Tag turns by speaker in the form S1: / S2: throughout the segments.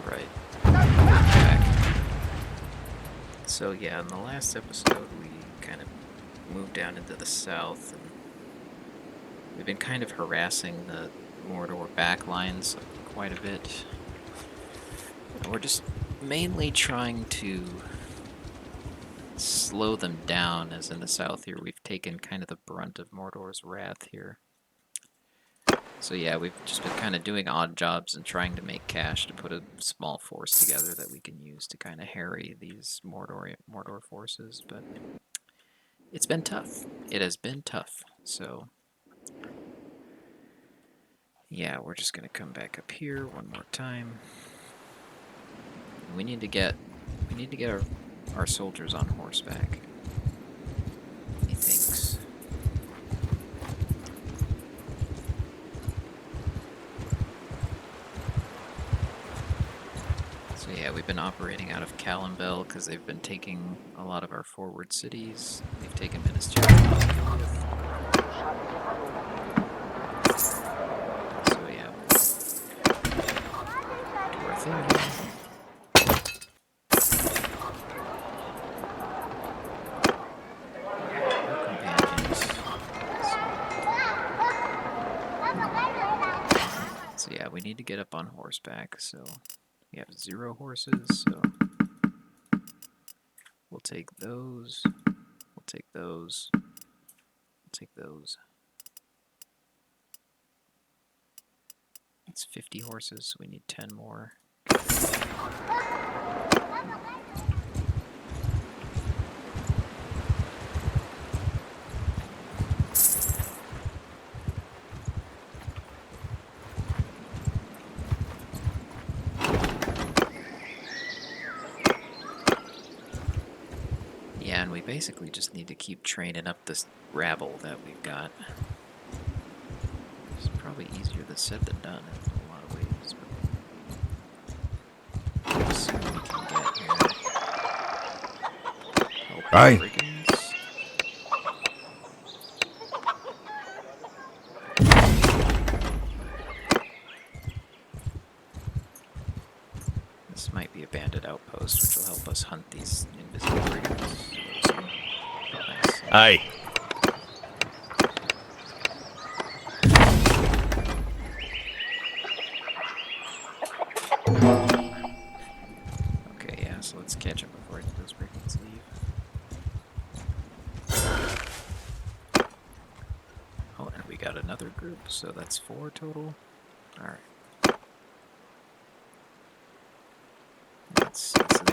S1: right. Back. So yeah, in the last episode we kind of moved down into the south, and we've been kind of harassing the Mordor backlines quite a bit. And we're just mainly trying to slow them down, as in the south here we've taken kind of the brunt of Mordor's wrath here. So yeah, we've just been kind of doing odd jobs and trying to make cash to put a small force together that we can use to kind of harry these Mordor forces, but it's been tough. It has been tough, so yeah, we're just gonna come back up here one more time. We need to get our soldiers on horseback, he thinks. So yeah, we've been operating out of Calimbel because they've been taking a lot of our forward cities. They've taken Minas Tirith. So yeah, do our thing here. So yeah, we need to get up on horseback, so we have 0 horses, so we'll take those, we'll take those, we'll take those. It's 50 horses, so we need 10 more. Yeah, and we basically just need to keep training up this rabble that we've got. It's probably easier said than done in a lot of ways, but let's see what we can get here. Help
S2: Aye.
S1: brigands. This might be a bandit outpost, which will help us hunt these invisible brigands. So nice.
S2: Aye.
S1: Okay, yeah, so let's catch them before those brigands leave. Oh, and we got another group, so that's 4 total. Alright. Let's see, so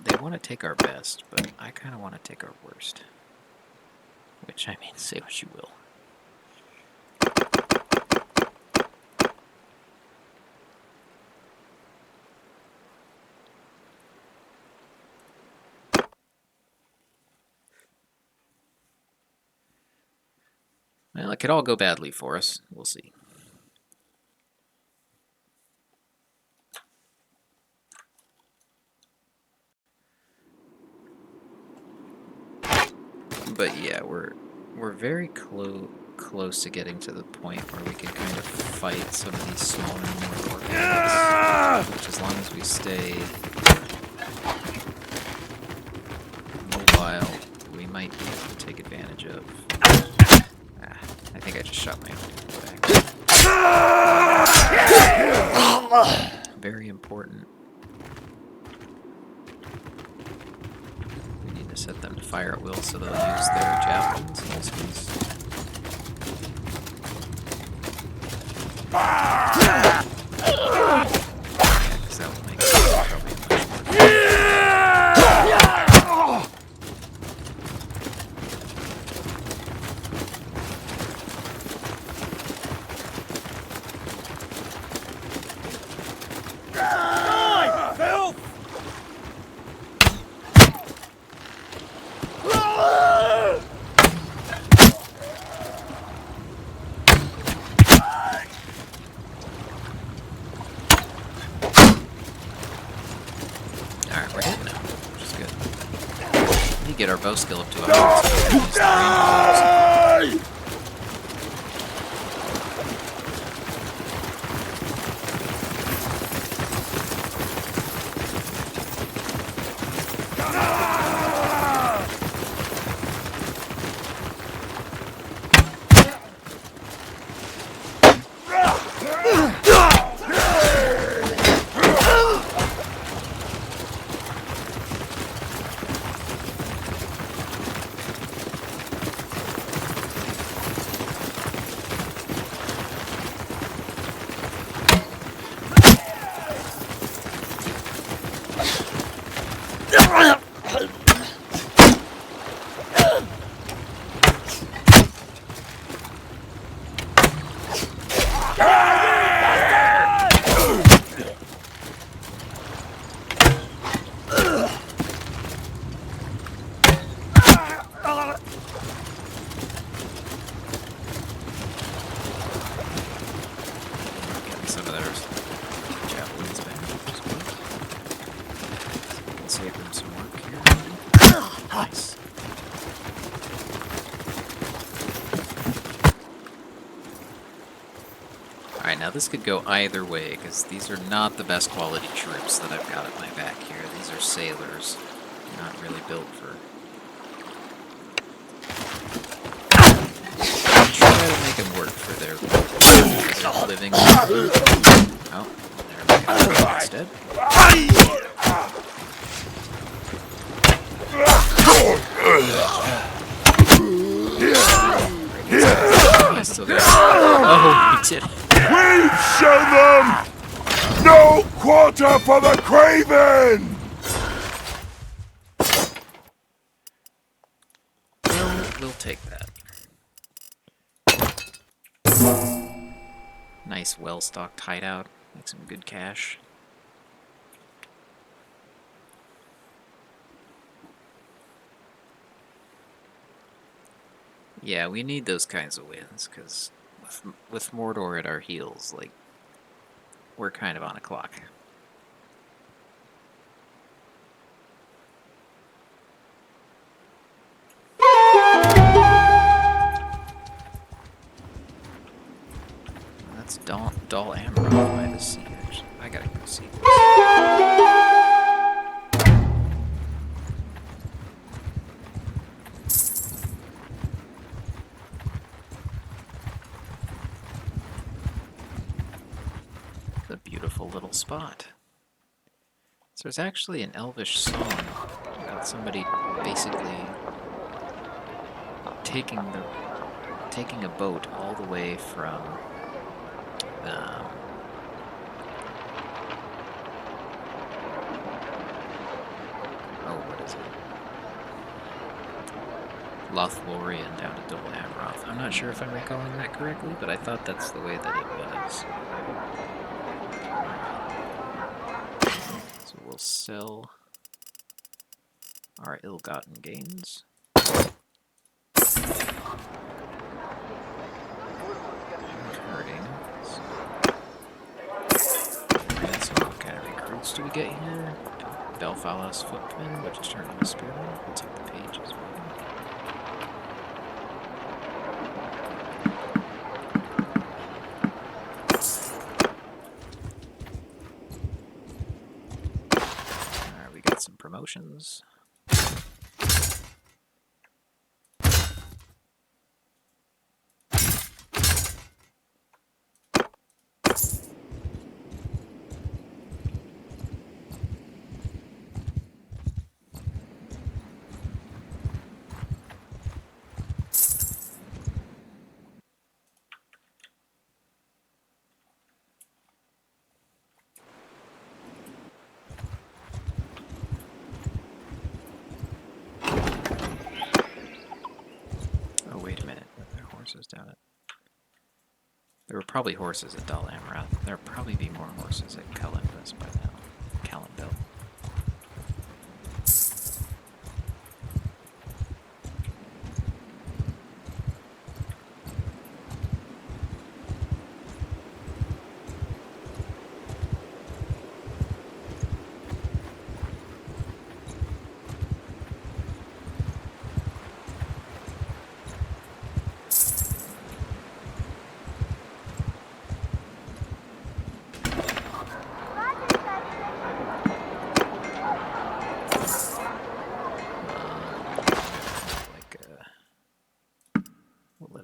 S1: they want to take our best, but I kind of want to take our worst. Which, I mean, say what you will. Well, it could all go badly for us. We'll see. But yeah, we're very close to getting to the point where we can kind of fight some of these smaller, more organics. Which, as long as we stay mobile, we might be able to take advantage of. I think I just shot my own back. Very important. We need to set them to fire at will so they'll use their javelins in this case. Yeah, because that will make it probably much more. Alright, we're hitting now, which is good. We need to get our bow skill up to 100. Now this could go either way, because these are not the best quality troops that I've got at my back here. These are sailors, not really built for... Try to make them work for their living. Oh, they're making it instead. Still got... Oh, he did.
S2: We've shown them! No quarter for the craven!
S1: We'll take that. Nice, well-stocked hideout. Make some good cash. Yeah, we need those kinds of wins, because with Mordor at our heels, like, we're kind of on a clock. That's Dol Amroth by the sea. Actually, I gotta go see this. It's a beautiful little spot. So there's actually an Elvish song about somebody basically taking a boat all the way from what is it? Lothlorien down to Dol Amroth. I'm not sure if I'm recalling that correctly, but I thought that's the way that it was. So we'll sell our ill-gotten gains. Hurting. So what kind of recruits do we get here? Belfalas Footman, which is turned into Spearman. We'll take the page as well. Alright, we got some promotions. Down it. There were probably horses at Dol Amroth. There'll probably be more horses at Calimbus by now. Calimbel.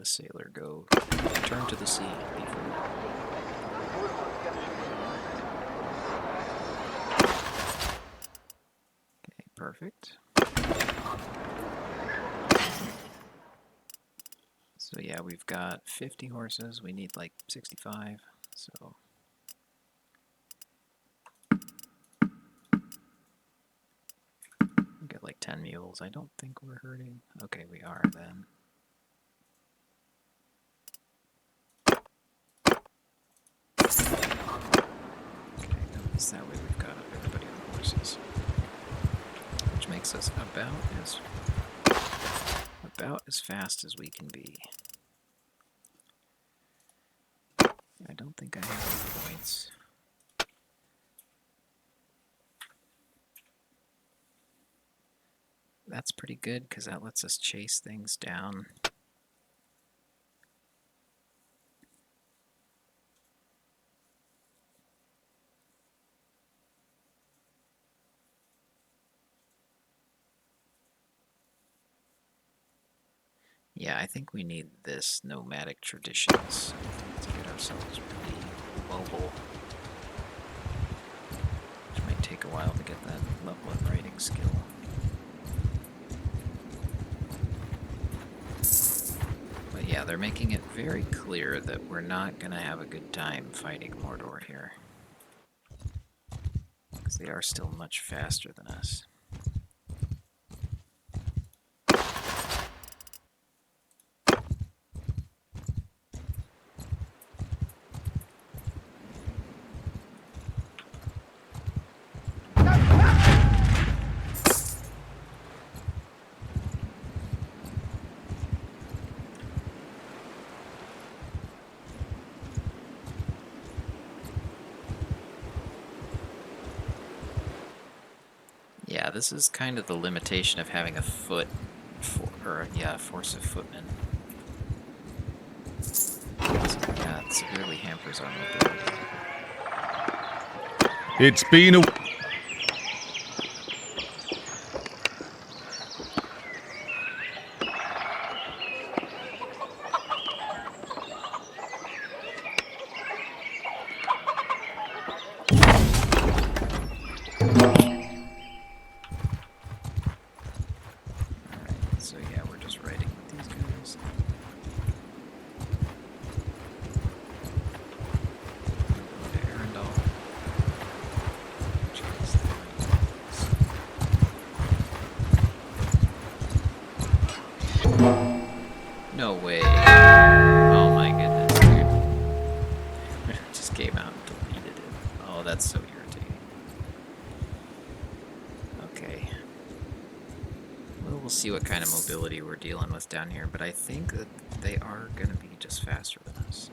S1: Sailor go. Turn to the sea. Okay, perfect. So yeah, we've got 50 horses. We need like 65. So we got like 10 mules. I don't think we're hurting. Okay, we are then. That way we've got everybody on horses, which makes us about as fast as we can be. I don't think I have any points. That's pretty good because that lets us chase things down. Yeah, I think we need this nomadic traditions to get ourselves pretty mobile. Which might take a while to get that level of writing skill. But yeah, they're making it very clear that we're not going to have a good time fighting Mordor here. Because they are still much faster than us. Yeah, this is kind of the limitation of having a force of footmen. Yeah, it severely hampers our mobility.
S2: It's been a...
S1: Alright, so yeah, we're just writing with these guys. Go to Arendelle. Which is the... No way. Oh my goodness, dude. It just came out and deleted it. Oh, that's so irritating. Okay. Well, we'll see what kind of mobility we're dealing with down here, but I think that they are going to be just faster than us.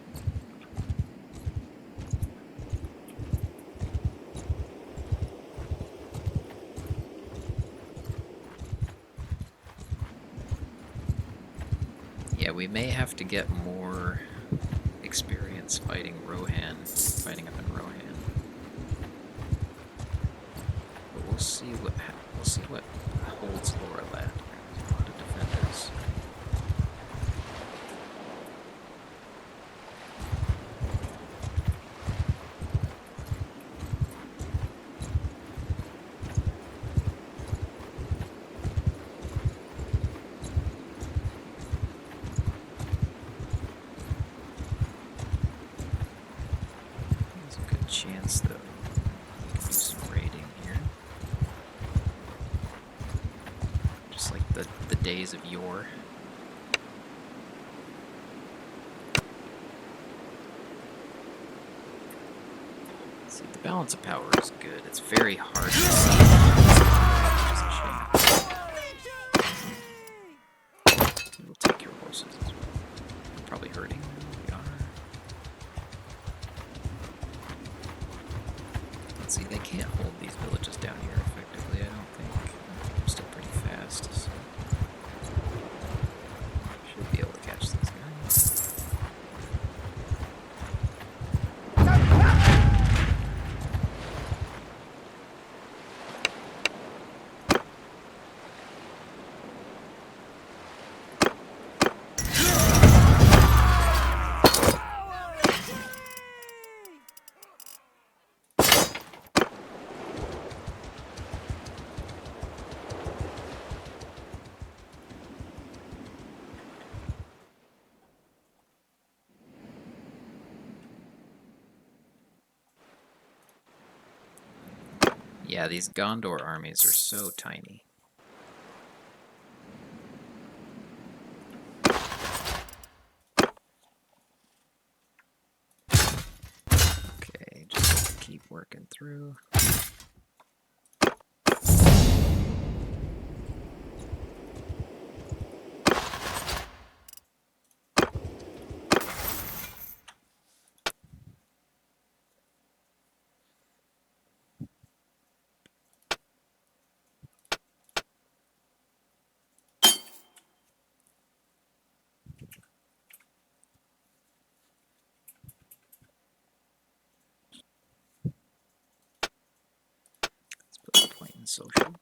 S1: Yeah, we may have to get more experience fighting fighting up in Rohan. But we'll see what holds Laura Land. There's a lot of defenders. There's a good chance, though, we can do some raiding here. Just like the days of yore. See, the balance of power is good. It's very hard to see, which is a shame. We'll take your horses as well. We're probably hurting. We are. Let's see, they can't hold these villages down here effectively, I don't think. They're still pretty fast, so should be able to catch these guys. Yeah, these Gondor armies are so tiny. Okay, just keep working through. Let's put a point in social.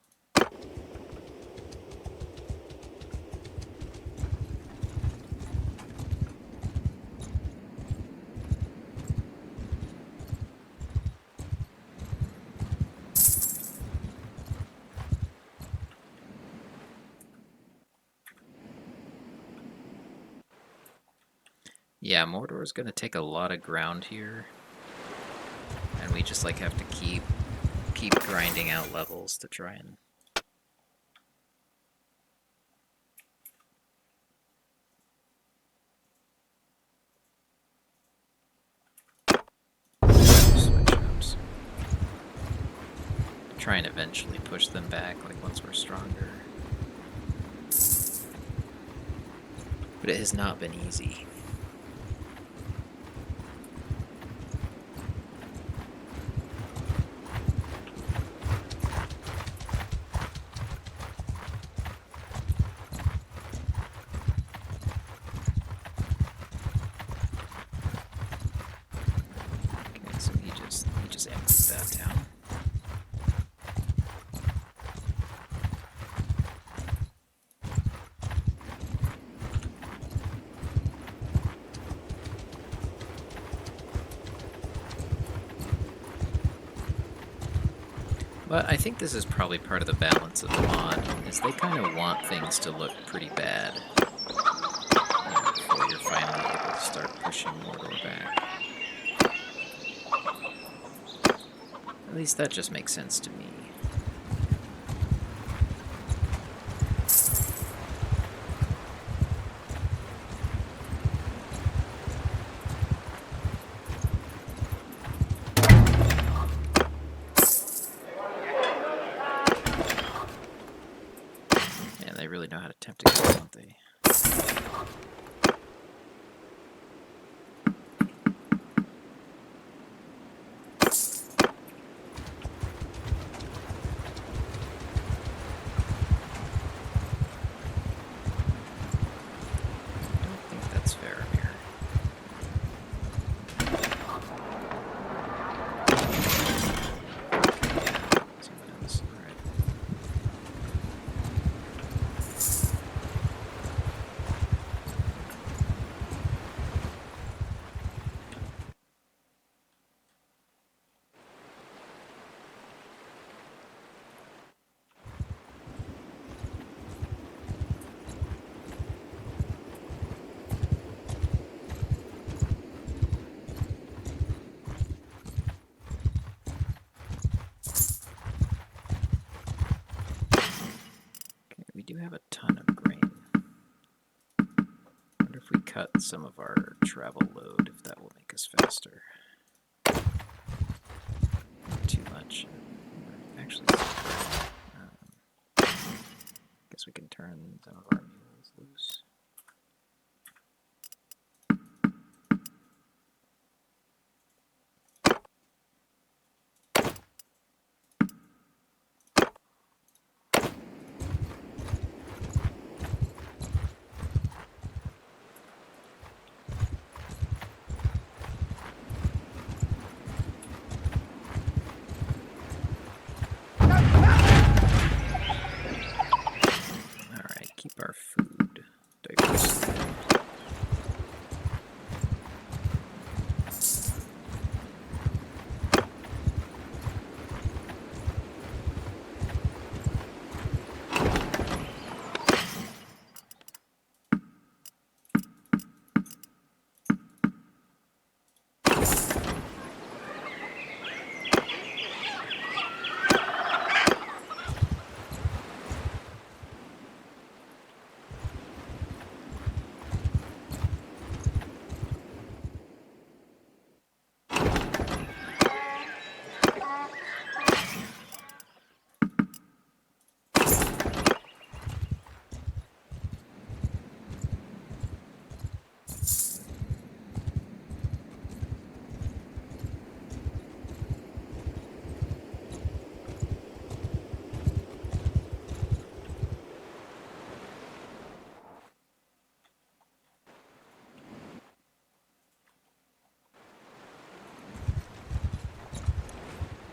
S1: Yeah, Mordor's gonna take a lot of ground here. And we just like have to keep grinding out levels to try and switch ups. Try and eventually push them back, like once we're stronger. But it has not been easy. Okay, so he just emptied that town. But I think this is probably part of the balance of the mod, is they kind of want things to look pretty bad before you're finally able to start pushing Mordor back. At least that just makes sense to me. Man, they really know how to tempt a kill, don't they? I don't think that's Faramir. Someone else. Alright. We do have a ton of grain. Wonder if we cut some of our travel load, if that will make us faster. Not too much. Actually, guess we can turn some of our mules loose. Keep our food diverse.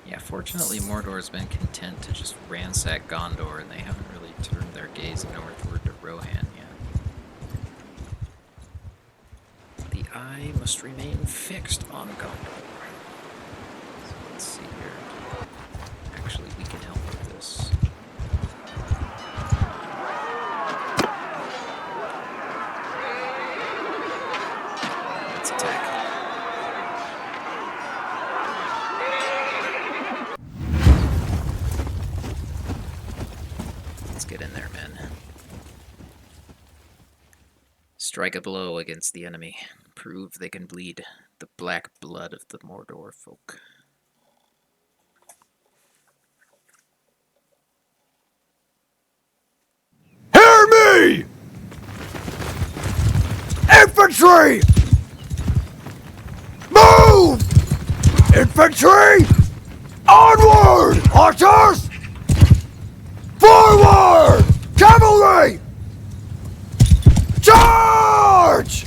S1: Yeah, fortunately Mordor's been content to just ransack Gondor, and they haven't really turned their gaze northward to Rohan yet. The eye must remain fixed on Gondor. So let's see here. Actually, we can help with this. Strike a blow against the enemy. Prove they can bleed the black blood of the Mordor folk.
S2: Hear me! Infantry! Move! Infantry! Onward! Archers! Forward! Cavalry! Charge!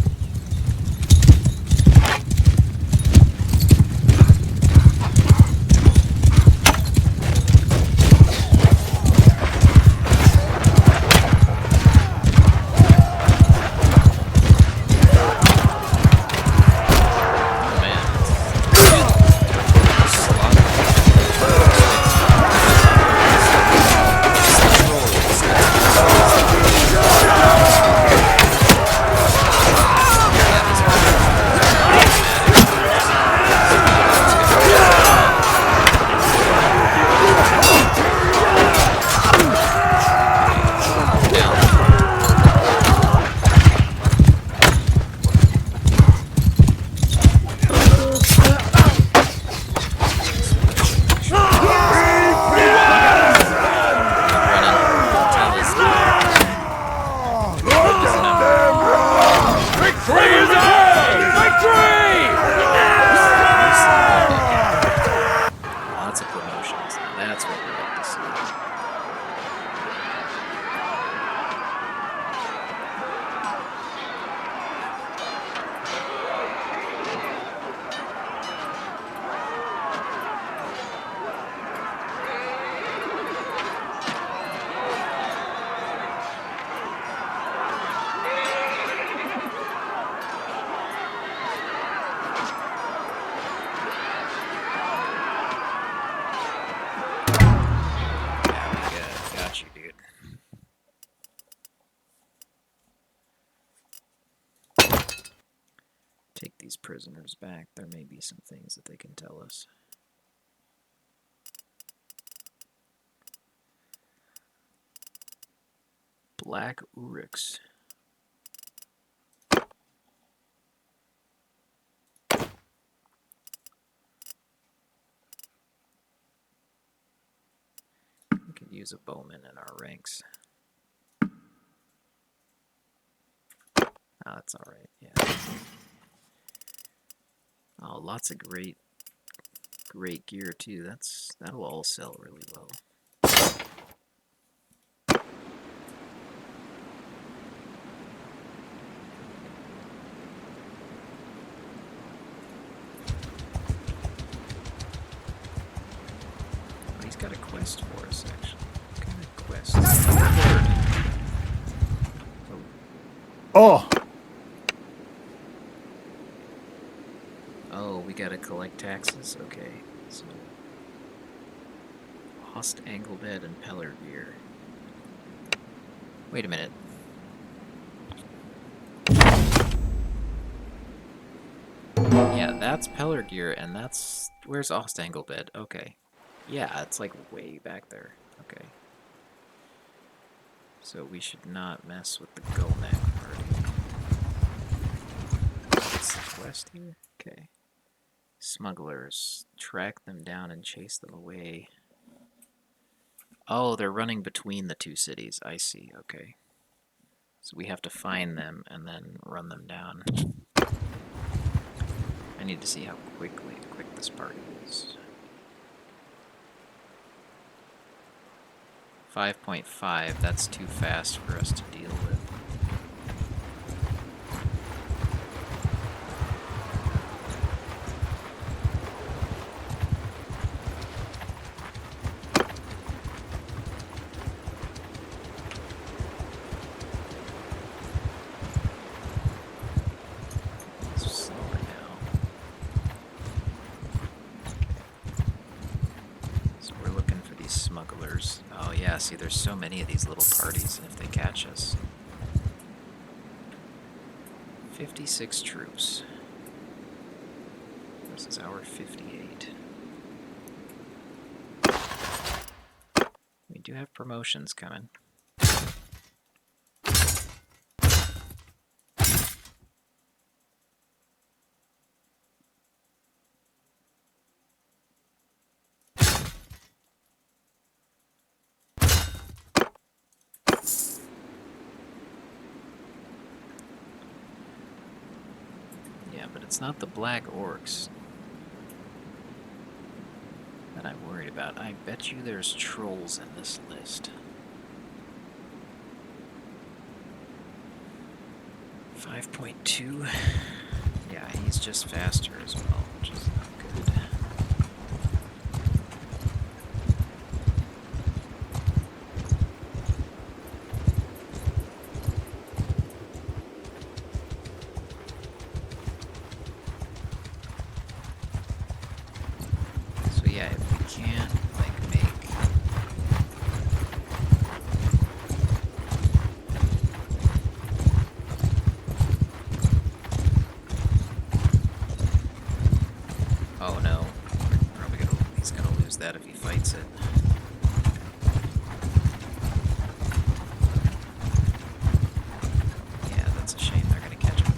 S1: Lots of promotions. That's what we like to see. Got you, dude. Take these prisoners back. There may be some things that they can tell us. Black Uryx. We could use a bowman in our ranks. Oh, that's alright, yeah. Oh, lots of great gear too. That'll all sell really well. Oh, he's got a quest for us actually. What kind of quest?
S2: Oh!
S1: Oh, we gotta collect taxes? Okay, so... Lost Anglebed and Pelargir. Wait a minute. Yeah, that's Pelargir, and that's... Where's Ostanglebed? Okay. Yeah, it's like way back there. Okay. So we should not mess with the Golnak party. What's the quest here? Okay. Smugglers. Track them down and chase them away. Oh, they're running between the two cities. I see, okay. So we have to find them and then run them down. I need to see how quick this party is. 5.5, that's too fast for us to deal with. Oh yeah, see there's so many of these little parties, and if they catch us... 56 troops. This is our 58. We do have promotions coming. but it's not the black orcs that I'm worried about. I bet you there's trolls in this list. 5.2. Yeah, he's just faster as well, which is not good. So yeah, if we can't like make oh no, probably he's gonna lose that if he fights it. Yeah, that's a shame. They're gonna catch him.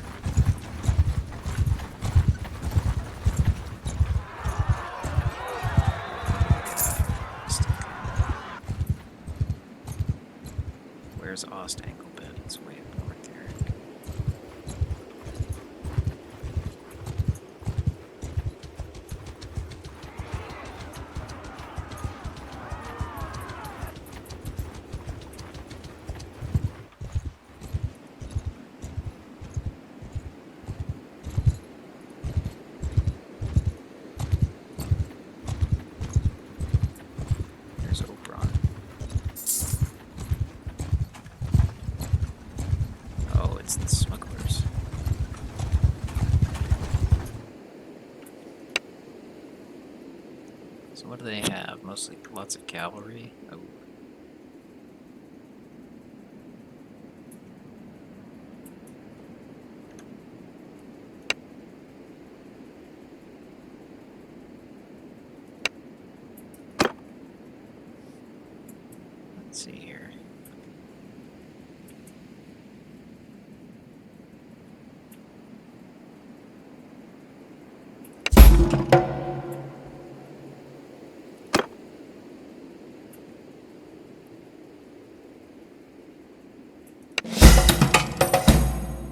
S1: Where's Ost Anglebed? It's way up north there. There's Oberon. Oh, it's the smugglers. So what do they have? Mostly lots of cavalry. Oh. Let's see here.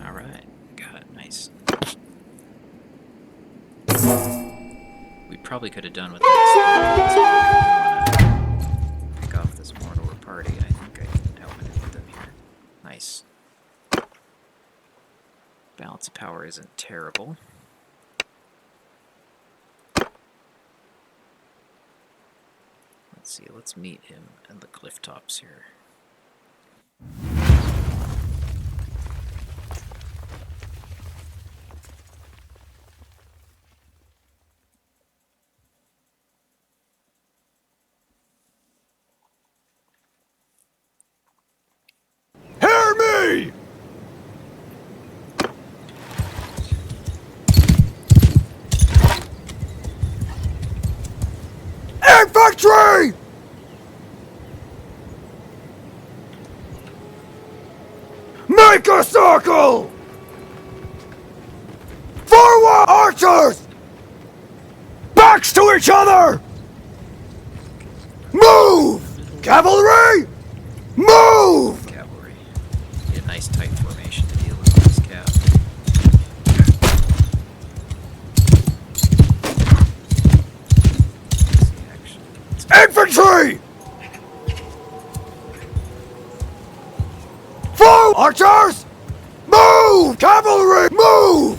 S1: Alright, got it, nice. We probably could have done with this. Pick off this Mordor party. I think I outmaneuvered them here. Nice. Balance of power isn't terrible. Let's see, let's meet him at the cliff tops here.
S2: Hear me! Infantry! Make a circle! Forward, archers! Backs to each other! Move! Cavalry! Move!
S1: Cavalry. Need a nice tight formation to deal with this cav.
S2: Infantry! Forward, archers! Move! Cavalry! Move!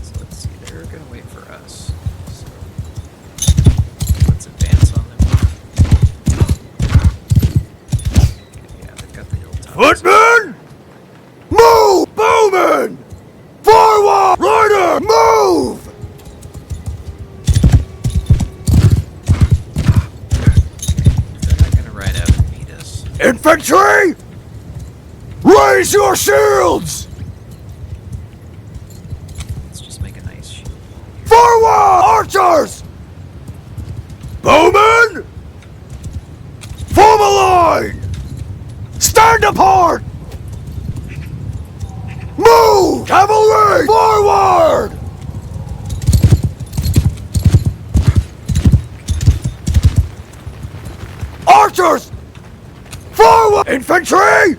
S1: So let's see, they're gonna wait for us. So let's advance on them. Yeah, they've got the hilltops.
S2: Footmen! Move! Bowman! Forward! Rider! Move!
S1: They're not gonna ride out and meet us.
S2: Infantry! Raise your shields!
S1: Let's just make a nice shield.
S2: Forward! Archers! Bowmen! Form a line! Stand apart! Move! Cavalry! Forward! Infantry!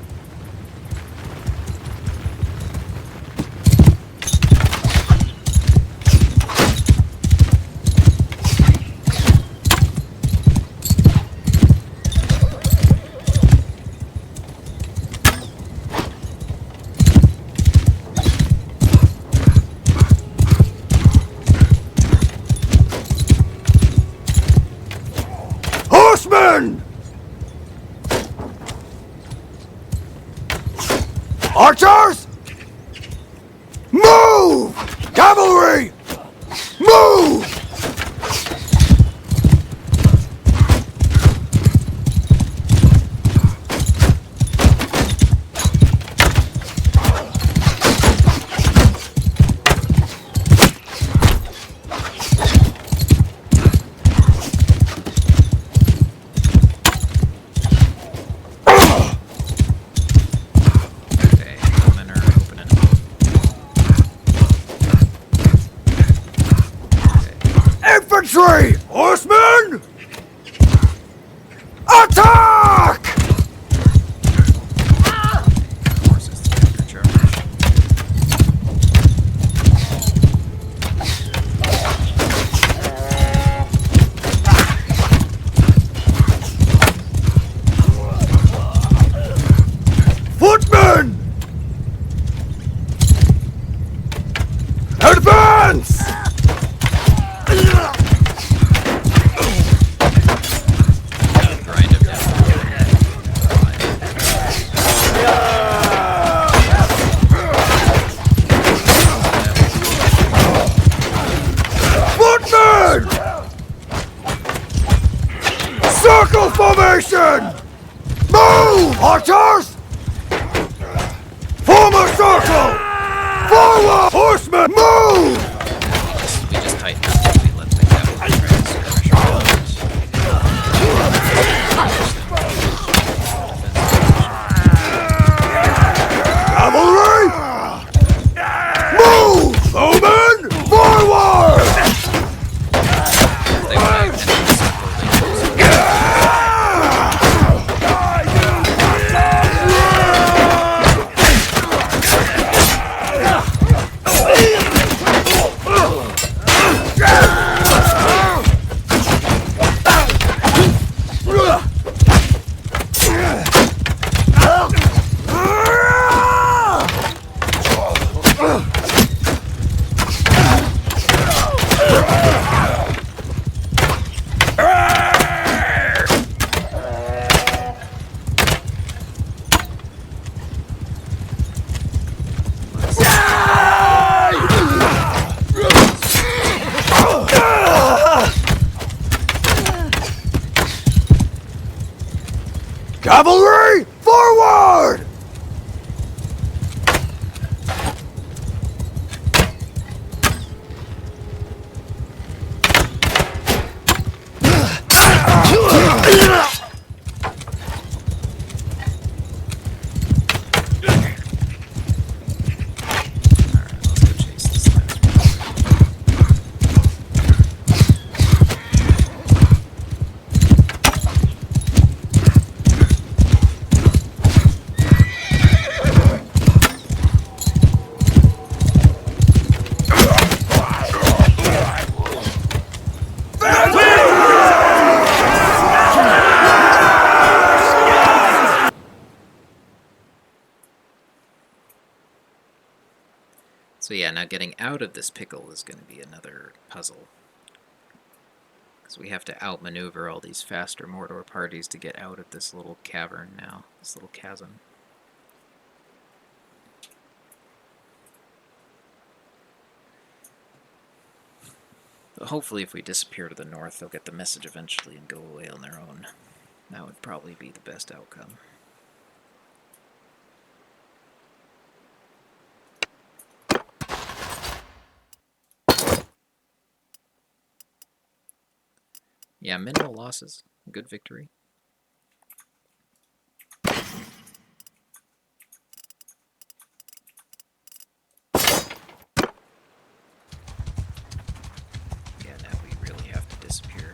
S2: Horsemen! Archers! Move! Cavalry! Move!
S1: Okay, women are opening up. Okay.
S2: Infantry! Horsemen! Attack!
S1: Horses after charge.
S2: Footmen! Advance!
S1: Grind them down.
S2: Footmen! Circle formation! Move! Archers! Form a circle! Forward! Horsemen, move!
S1: We just tighten up and we let the cavalry press pressure.
S2: Cavalry! Move! Bowmen! Forward!
S1: They went out into the circle. They
S2: Cavalry! Forward!
S1: Alright, let's go chase this last one. So yeah, now getting out of this pickle is going to be another puzzle. Because we have to outmaneuver all these faster Mordor parties to get out of this little cavern now, this little chasm. But hopefully if we disappear to the north, they'll get the message eventually and go away on their own. That would probably be the best outcome. Yeah, minimal losses. Good victory. Yeah, now we really have to disappear.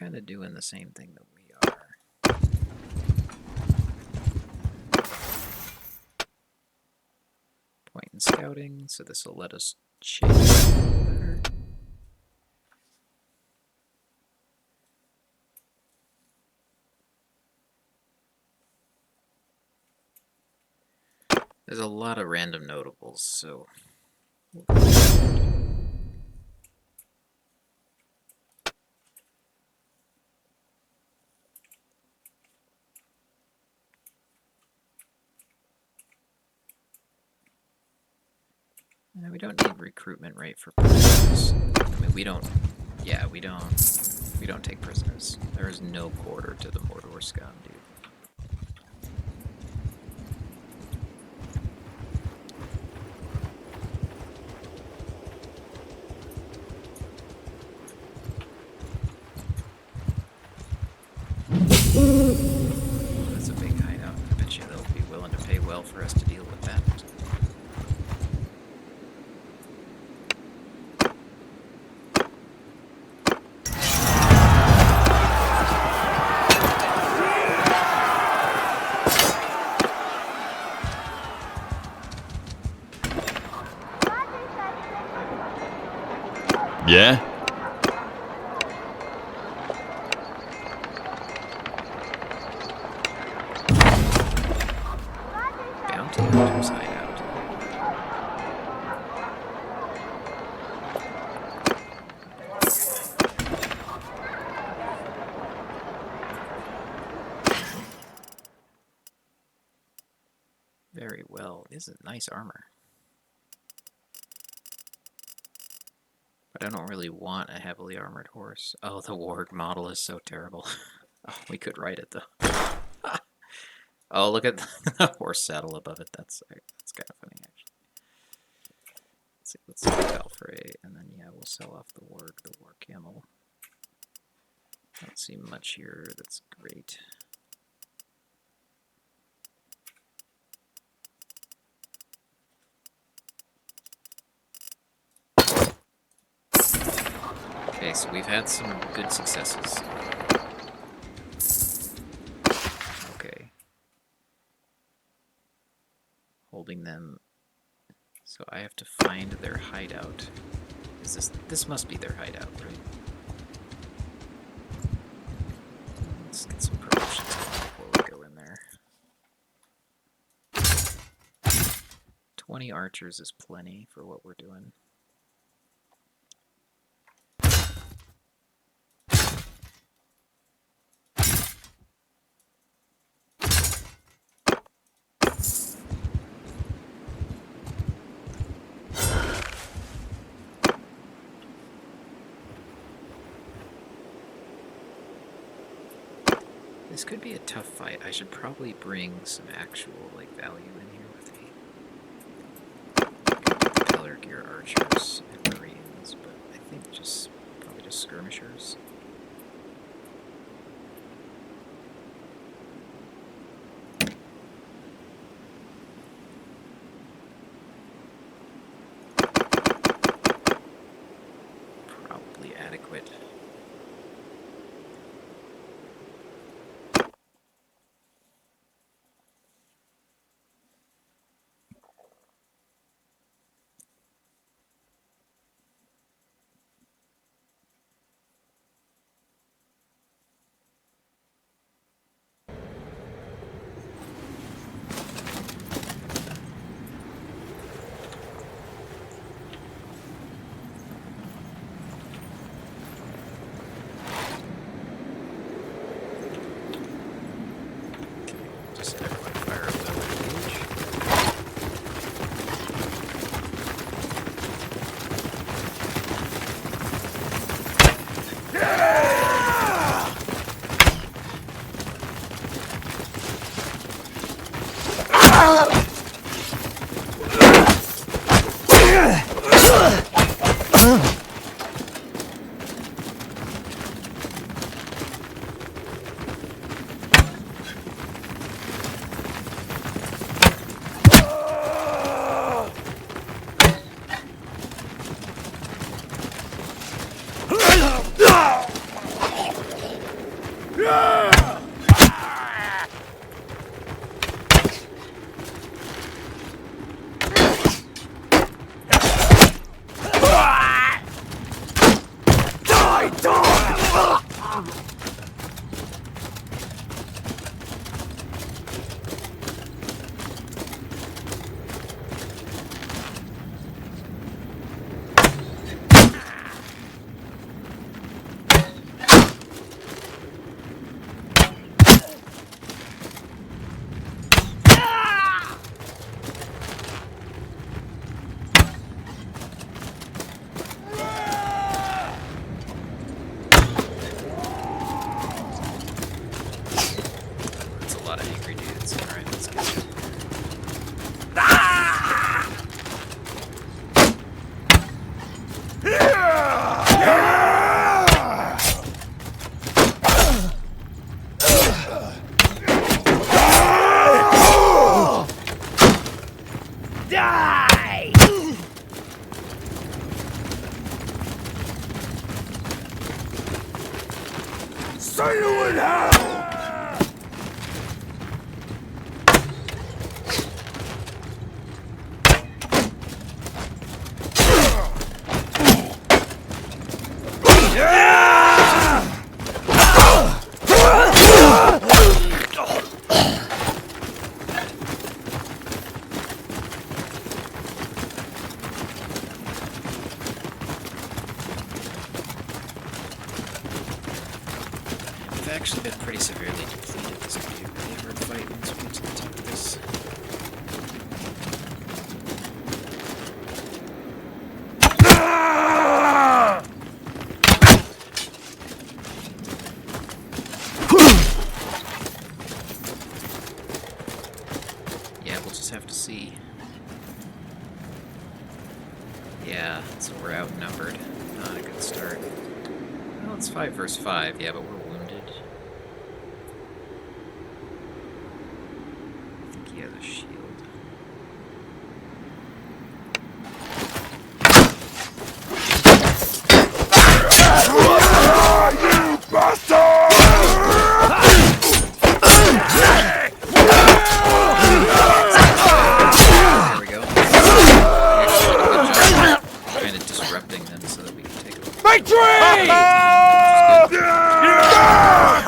S1: kind of doing the same thing that we are. Point in scouting, so this will let us chase a little better. There's a lot of random notables, so we don't need recruitment rate for prisoners. I mean, we don't take prisoners. There is no quarter to the Mordor scum, dude. That's a big hideout. I bet you they'll be willing to pay well for us to deal with that.
S2: Yeah?
S1: Bounty Hunter's hideout. Very well. This is nice armor. But I don't really want a heavily armored horse. Oh, the warg model is so terrible. Oh, we could ride it though. Oh, look at the horse saddle above it. That's kind of funny, actually. Let's see Belfray, and then yeah, we'll sell off the war camel. I don't see much here. That's great. Okay, so we've had some good successes. Okay. Holding them. So I have to find their hideout. This must be their hideout, right? Let's get some promotions before we go in there. 20 archers is plenty for what we're doing. This could be a tough fight. I should probably bring some actual value in here with the Pillar Gear archers and marines, but I think probably just skirmishers. Probably adequate.
S2: Genuine hell!
S1: We've actually been pretty severely depleted. This could be a really hard fight once we get to the top of this. Yeah, we'll just have to see. Yeah, so we're outnumbered. Not a good start. Well, it's 5 versus 5, yeah, but we're wounded. I think he has a shield.
S2: You bastard!
S1: There we go. Actually, good job kind of disrupting them so that we can take over.
S2: Victory!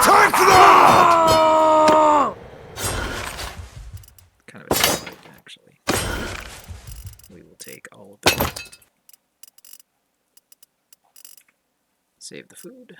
S2: Time for that!
S1: Kind of a tough fight, actually. We will take all of them. Save the food.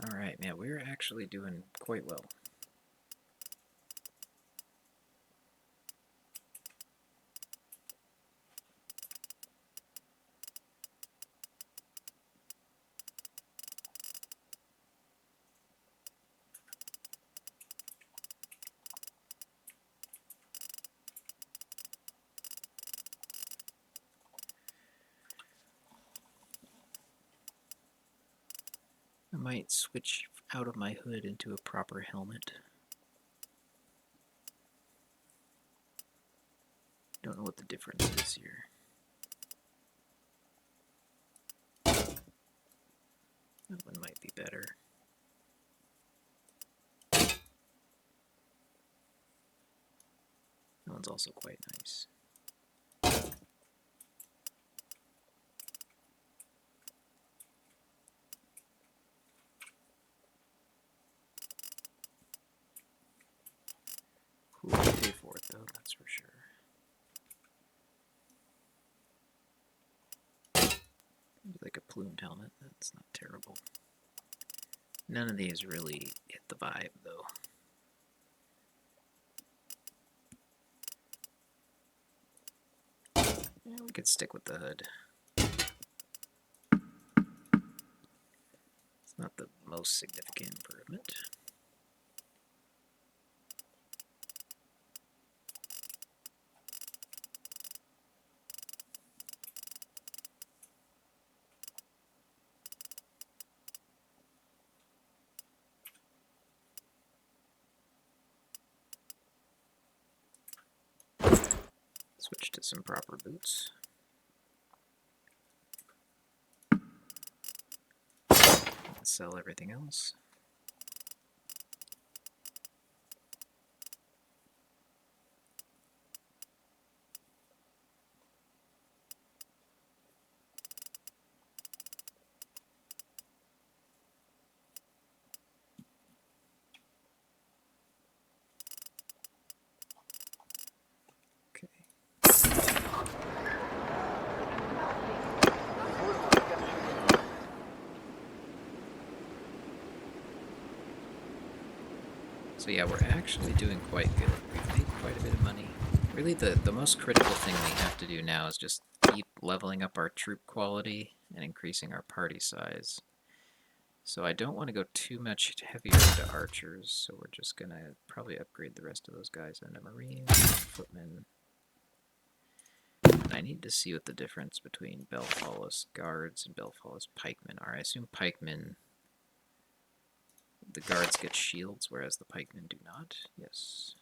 S1: Alright, man, we're actually doing quite well. I might switch out of my hood into a proper helmet. Don't know what the difference is here. That one might be better. That one's also quite nice. Who will pay for it, though, that's for sure. Maybe like a plumed helmet, that's not terrible. None of these really hit the vibe, though. Yeah, we could stick with the hood. It's not the most significant improvement. Switch to some proper boots. Sell everything else. Okay. So yeah, we're actually doing quite good. We've made quite a bit of money. Really, the most critical thing we have to do now is just keep leveling up our troop quality and increasing our party size. So I don't want to go too much heavier into archers, so we're just going to probably upgrade the rest of those guys into marines, footmen. And I need to see what the difference between Belfallus guards and Belfallus pikemen are. I assume pikemen, the guards get shields, whereas the pikemen do not. Yes.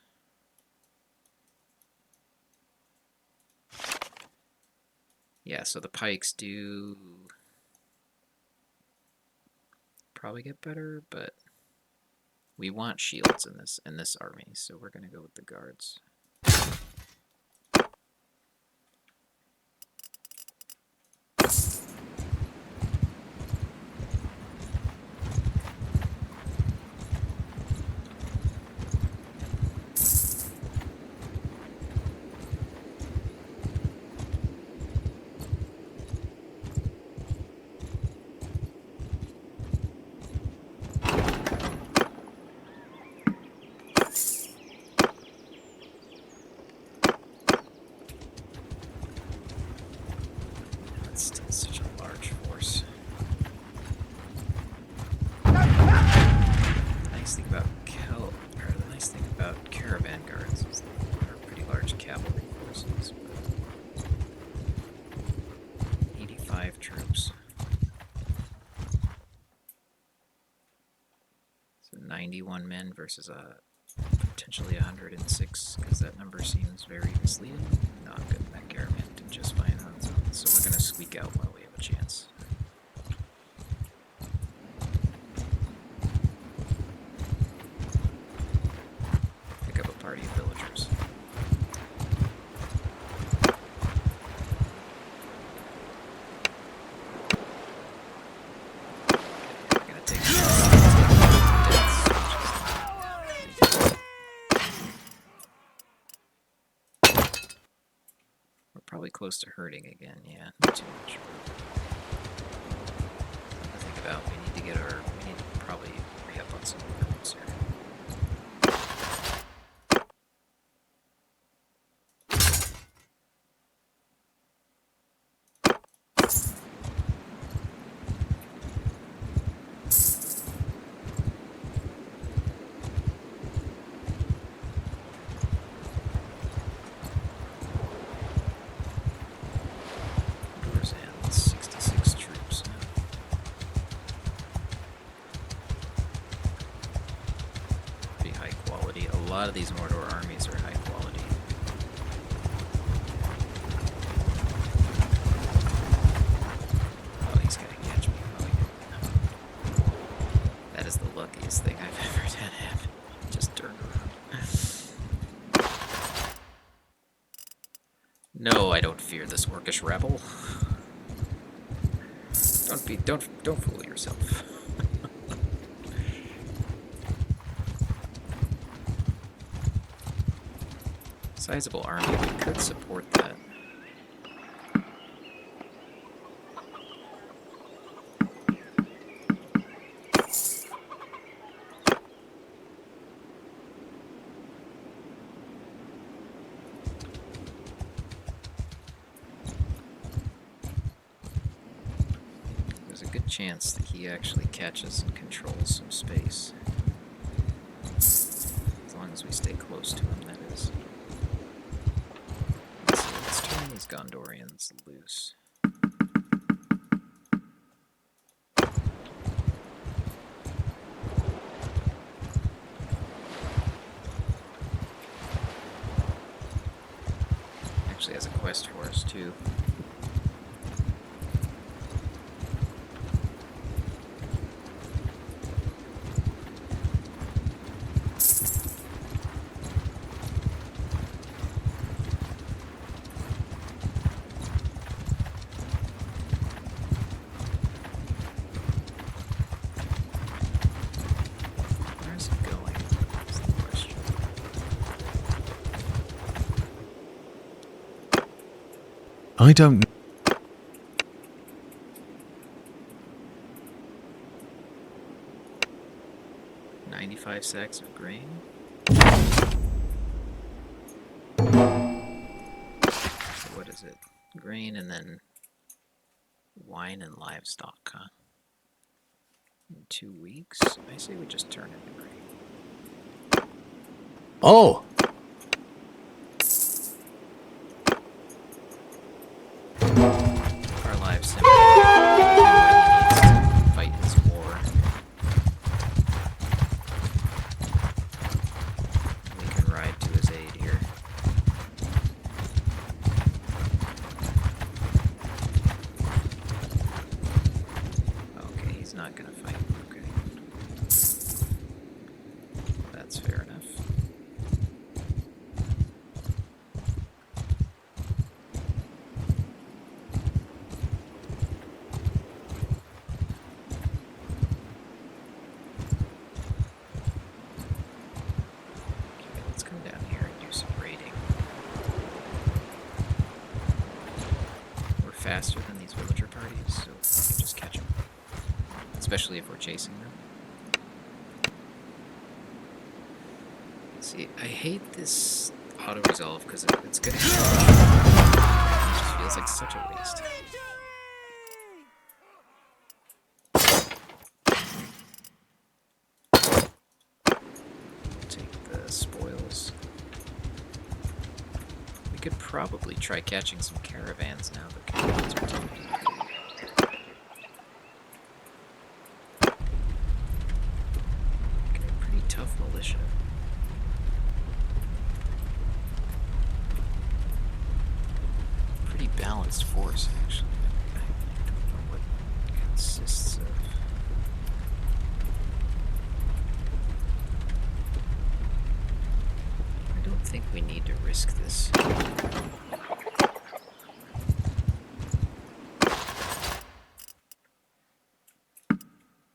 S1: Yeah, so the pikes do probably get better, but we want shields in this army, so we're gonna go with the guards. That's still such a large force. The nice thing about caravan guards is they're pretty large cavalry forces. 85 troops. So 91 men versus potentially 106, because that number seems very misleading. No, I'm good. That caravan did just fine on its own, so we're going to squeak out while we have a chance. Pick up a party of villagers. I'm going to take deaths, we're probably close to hurting again, yeah, not too much. Think about, we need to probably re-up on some recruits here. And 66 troops now. Pretty high quality. A lot of these Mordor armies are high quality. Oh, he's gonna catch me. Oh, yeah. That is the luckiest thing I've ever had happen. Just turned around. No, I don't fear this orcish rebel. Don't fool yourself. Sizable army, we could support that. There's a good chance that he actually catches and controls some space. As long as we stay close to him, that is. Let's turn these Gondorians loose. Actually has a quest for us too. Where's it going? That's the question.
S2: I don't.
S1: 95 sacks of grain. So what is it? Grain and then wine and livestock, huh? In 2 weeks? I say we just turn into grain.
S2: Oh!
S1: Our lives simply what he needs to fight this war. We can ride to his aid here. Okay, he's not gonna fight. Okay. That's fair enough. Let's come down here and do some raiding. We're faster than these villager parties, so we can just catch them. Especially if we're chasing them. See, I hate this auto-resolve because it's gonna kill me. It just feels like such a waste. Take the spoils. We could probably try catching some caravans now, but caravans are tough. Okay, pretty tough militia. Pretty balanced force, actually. I don't know what it consists of. I don't think we need to risk this.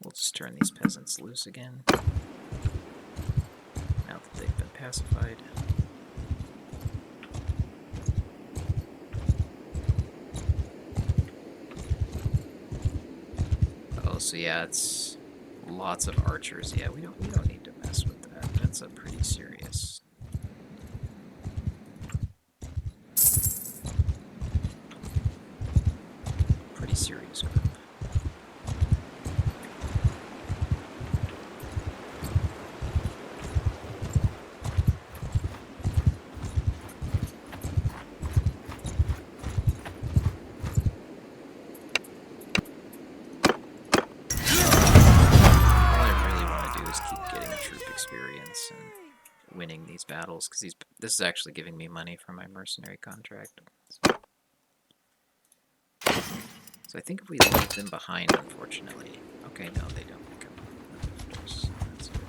S1: We'll just turn these peasants loose again, now that they've been pacified. Oh, so yeah, it's lots of archers. Yeah, we don't need to mess with that. That's a pretty serious. Pretty serious group. Experience and winning these battles, because this is actually giving me money for my mercenary contract. So I think if we leave them behind, unfortunately. Okay, no, they don't become a force. That's good.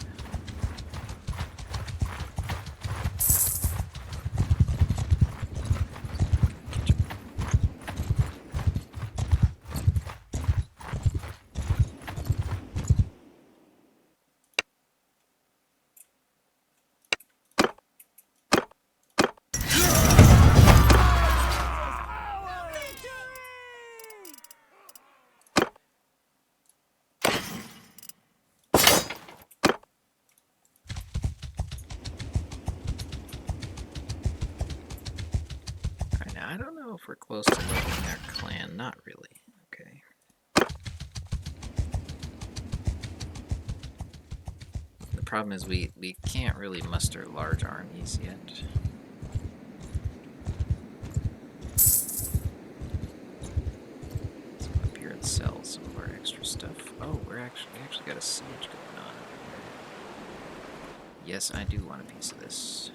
S1: I don't know if we're close to making their clan. Not really. Okay. The problem is we can't really muster large armies yet. So up here and sell some of our extra stuff. Oh, we actually got a siege going on. Yes, I do want a piece of this.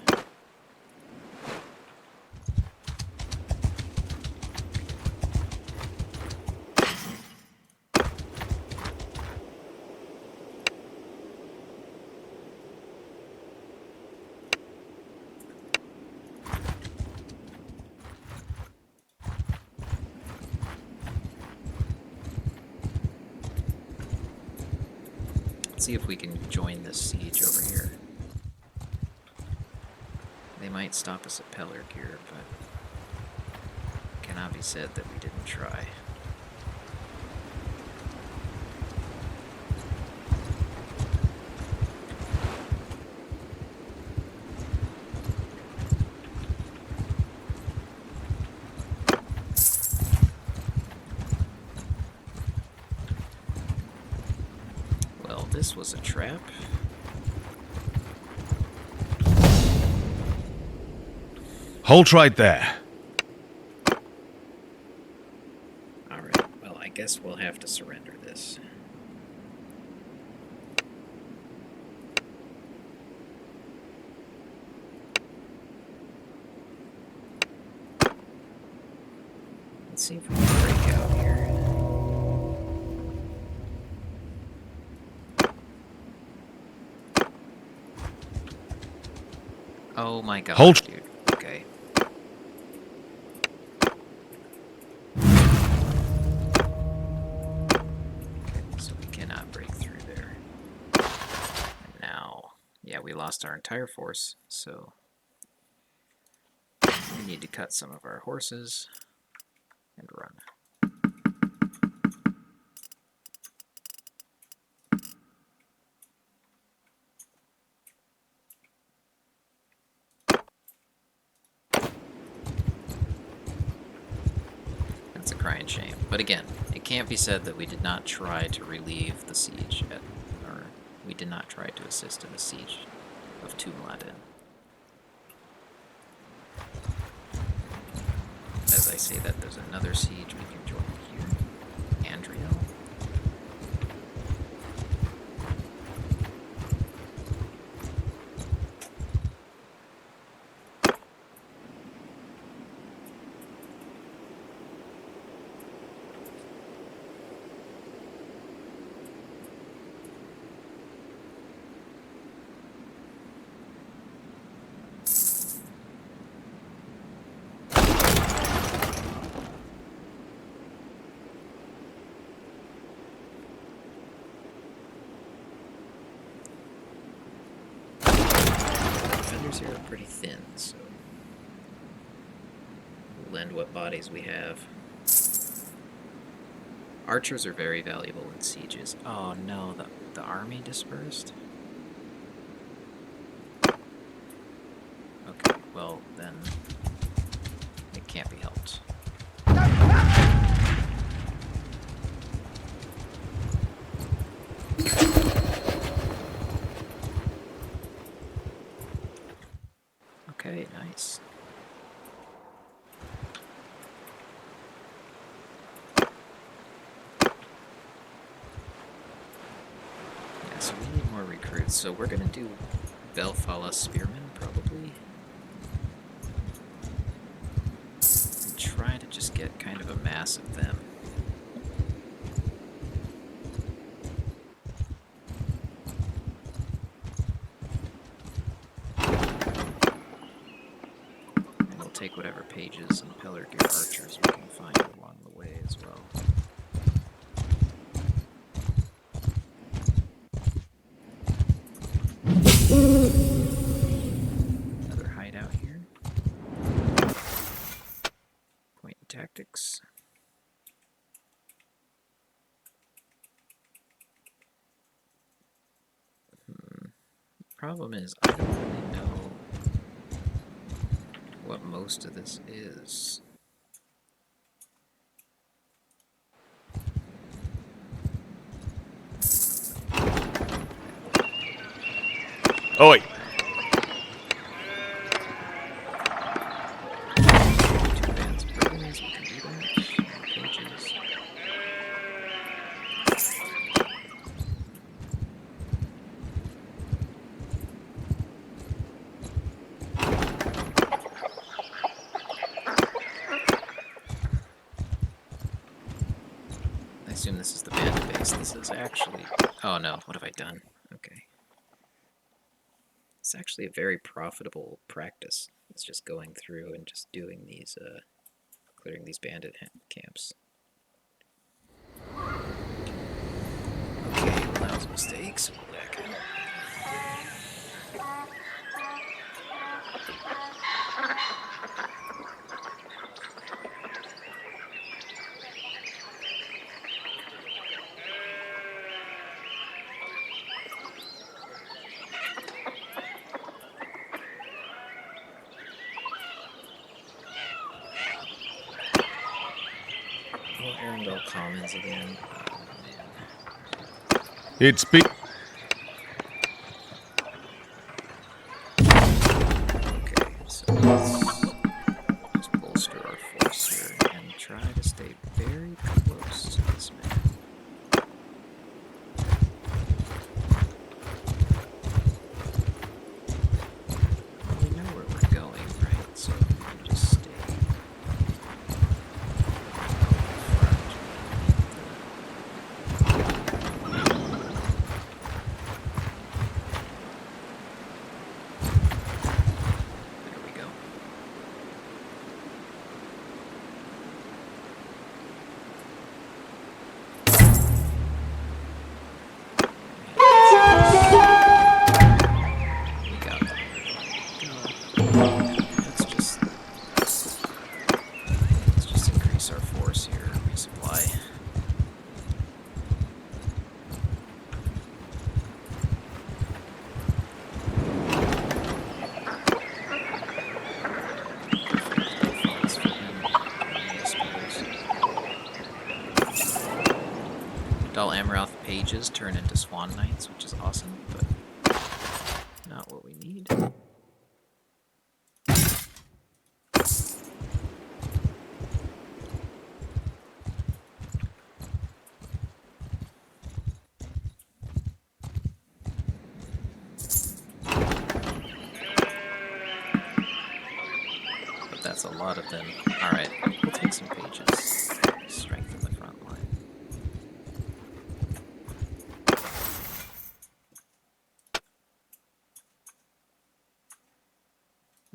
S1: See if we can join this siege over here. They might stop us at Pelargir, but cannot be said that we didn't try. this was a trap.
S2: Halt right there.
S1: Alright, well, I guess we'll have to surrender this. Let's see if we can break out here. Oh my god,
S2: Hold.
S1: dude. Okay. So we cannot break through there. And now, yeah, we lost our entire force, so we need to cut some of our horses and run. That's a crying shame. But again, it can't be said that we did not try to relieve the siege, or we did not try to assist in the siege of Tumladen. As I say that, there's another siege we can join here. Andriel. Defenders here are pretty thin, so we'll lend what bodies we have. Archers are very valuable in sieges. Oh no, the army dispersed? Okay, well then it can't be helped. Okay, nice. Yeah, so we need more recruits. So we're gonna do Velfala Spearmen, probably. And try to just get kind of a mass of them. And we'll take whatever pages and Pelargir archers we can find along the way as well. Another hideout here. Point in tactics. Problem is, I don't really know what most of this is.
S2: Oi.
S1: Two bands of brigands, we can do that. More pages. I assume this is the bandit base. This is actually... Oh no, what have I done? Okay. It's actually a very profitable practice. It's just going through and just doing these, clearing these bandit camps. Okay, well that was a mistake, so we'll back out. Oh, Arundel Commons again. Oh, man.
S2: It's big.
S1: horses turn into swan knights, which is awesome, but not what we need. But that's a lot of them. Alright, we'll take some pages. Strengthen the front line.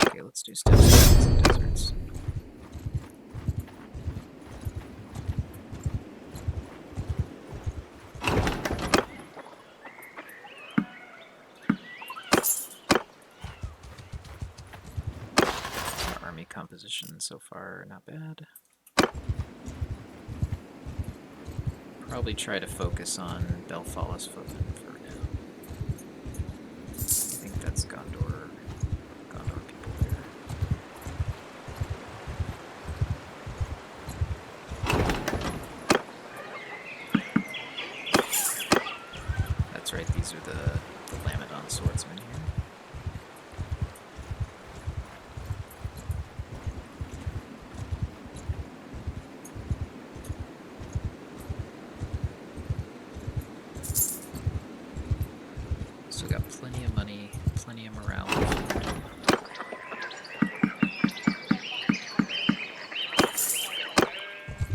S1: Okay, let's do steps and deserts. Our army composition so far, not bad. Probably try to focus on Belfalla's footmen for now. I think that's Gondor people there. That's right, these are the Lamedon swordsmen here. So we got plenty of money, plenty of morale.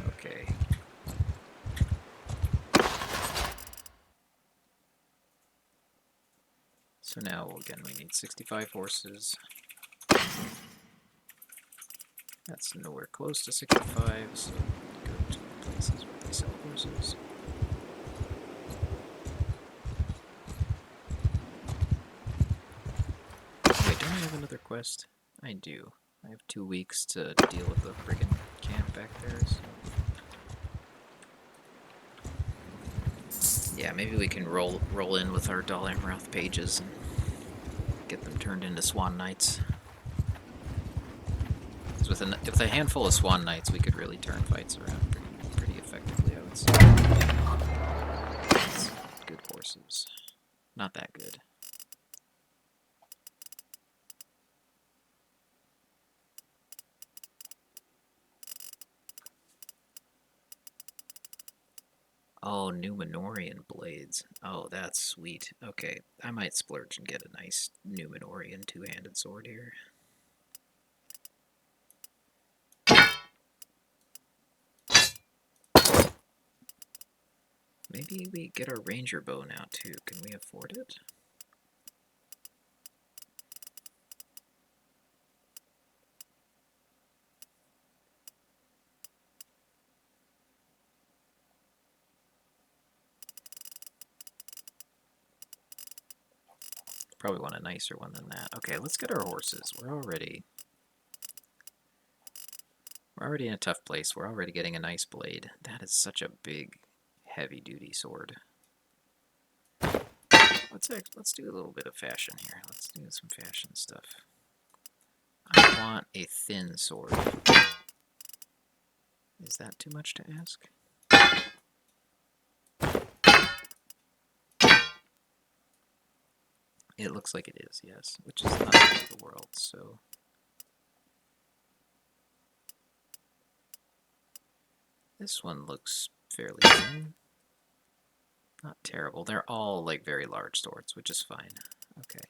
S1: Okay. So now, again, we need 65 horses. That's nowhere close to 65, so go to the places where they sell horses. Wait, don't I have another quest? I do. I have 2 weeks to deal with the brigand camp back there, so... Yeah, maybe we can roll in with our Dol Amroth pages and get them turned into Swan Knights. With a handful of Swan Knights, we could really turn fights around pretty effectively, I would say. That's good horses. Not that good. Oh, Numenorian blades. Oh, that's sweet. Okay, I might splurge and get a nice Numenorian two-handed sword here. Maybe we get our ranger bow now too. Can we afford it? Probably want a nicer one than that. Okay, let's get our horses. We're already in a tough place. We're already getting a nice blade. That is such a big, heavy-duty sword. Let's do a little bit of fashion here. Let's do some fashion stuff. I want a thin sword. Is that too much to ask? It looks like it is, yes, which is not the end of the world, so... This one looks fairly thin. Not terrible. They're all, like, very large swords, which is fine. Okay.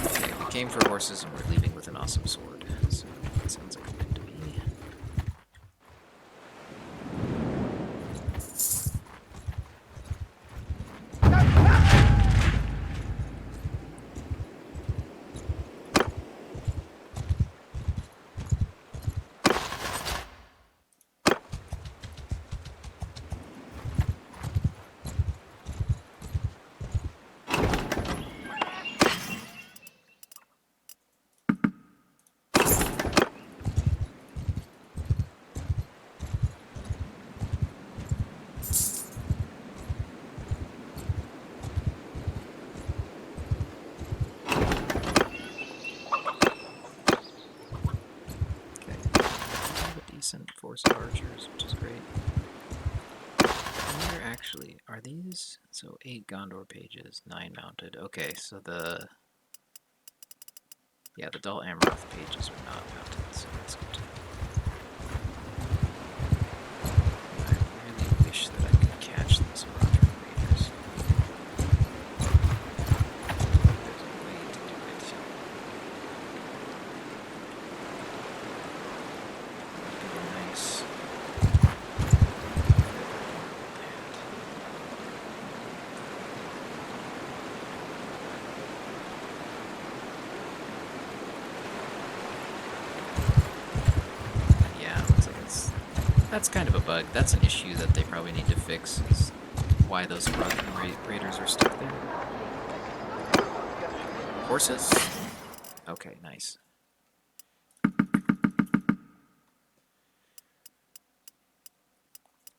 S1: Okay, we came for horses and we're leaving with an awesome sword, so that sounds like a win to me. decent force of archers, which is great. I wonder actually, are these... So 8 Gondor pages, 9 mounted. Okay, so the... Yeah, the Dol Amroth pages are not mounted, so that's good to know. I really wish that I could catch these Roger Raiders. There's a way to do it. Be nice. Yeah, it looks like it's... That's kind of a bug. That's an issue that they probably need to fix, is why those raiders are stuck there. Horses? Okay, nice.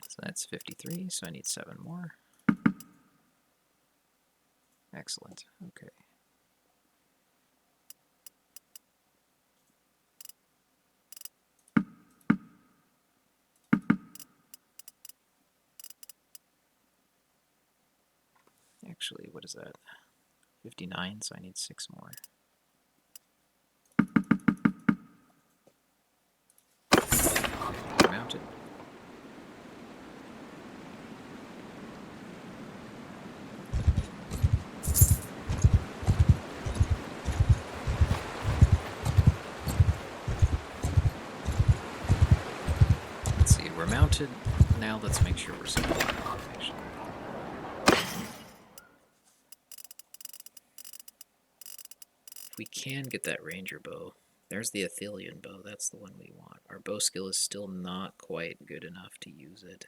S1: So that's 53, so I need 7 more. Excellent, okay. Actually, what is that? 59, so I need 6 more. Okay, mounted. Let's see, we're mounted. Now let's make sure we're supplied. Actually. We can get that ranger bow. There's the Athelian bow, that's the one we want. Our bow skill is still not quite good enough to use it.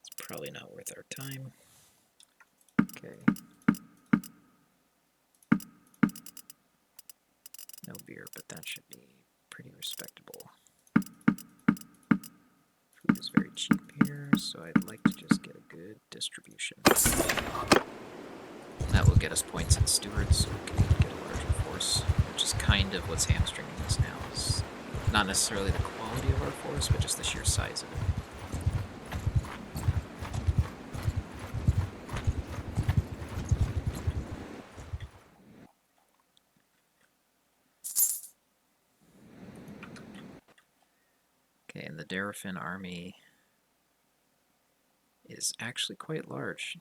S1: It's probably not worth our time. Okay. No beer, but that should be pretty respectable. Food is very cheap here, so I'd like to just get a good distribution. That will get us points in stewards, so we can get a larger force, which is kind of what's hamstringing us now. Is not necessarily the quality of our force, but just the sheer size of it. Okay, and the Darafin army is actually quite large.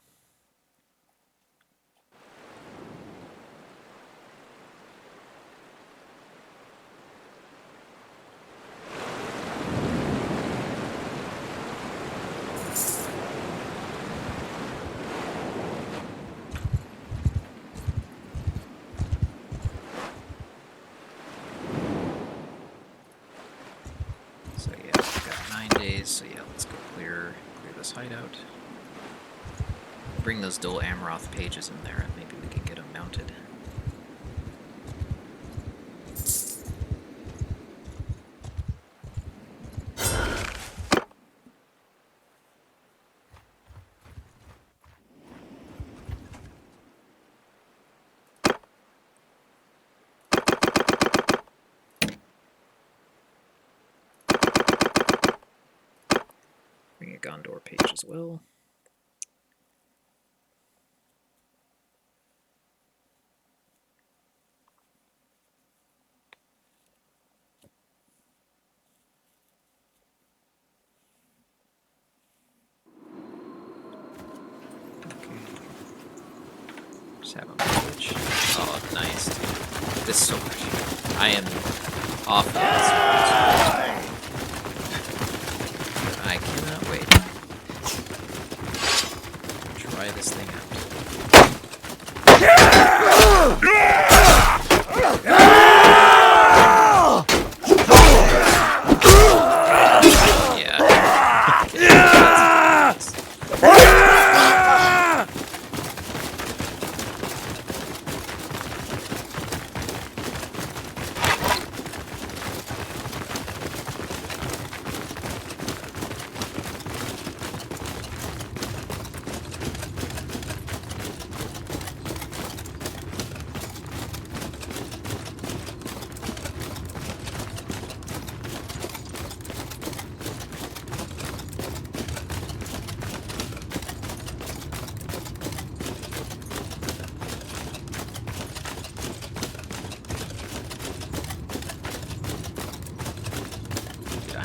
S1: So yeah, we've got 9 days, so yeah, let's go clear this hideout. Bring those Dol Amroth pages in there and maybe we can get them mounted. Bring a Gondor page as well. Just have them switch. Oh, nice. This is so much. I am off of this. I cannot wait. Try this thing out.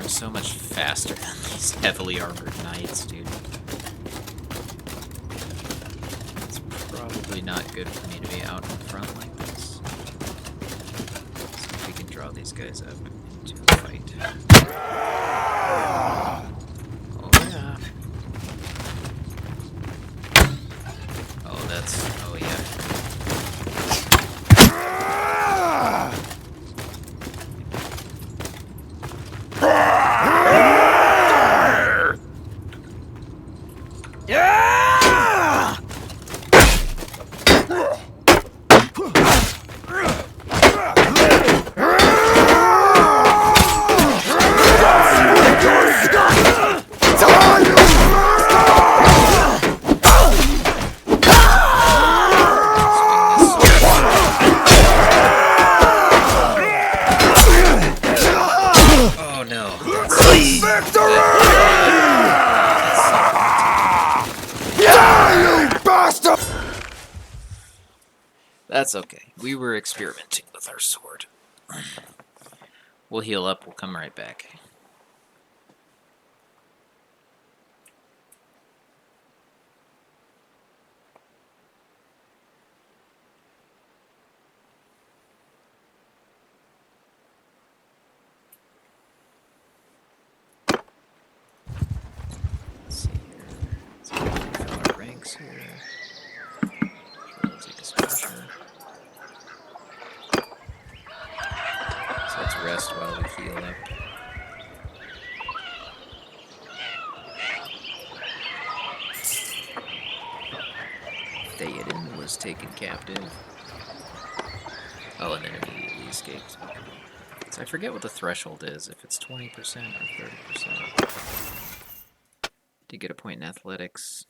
S1: I'm so much faster than these heavily armored knights, dude. It's probably not good for me to be out in front like this. See if we can draw these guys up into a fight. Oh yeah. Oh, that's... oh yeah. That's okay. We were experimenting with our sword. We'll heal up. We'll come right back. Let's see here. Let's fill our ranks here. We'll take a smasher. So let's rest while we heal up. Theoden was taken captive. Oh, and then immediately escaped. So I forget what the threshold is, if it's 20% or 30%. Do you get a point in athletics?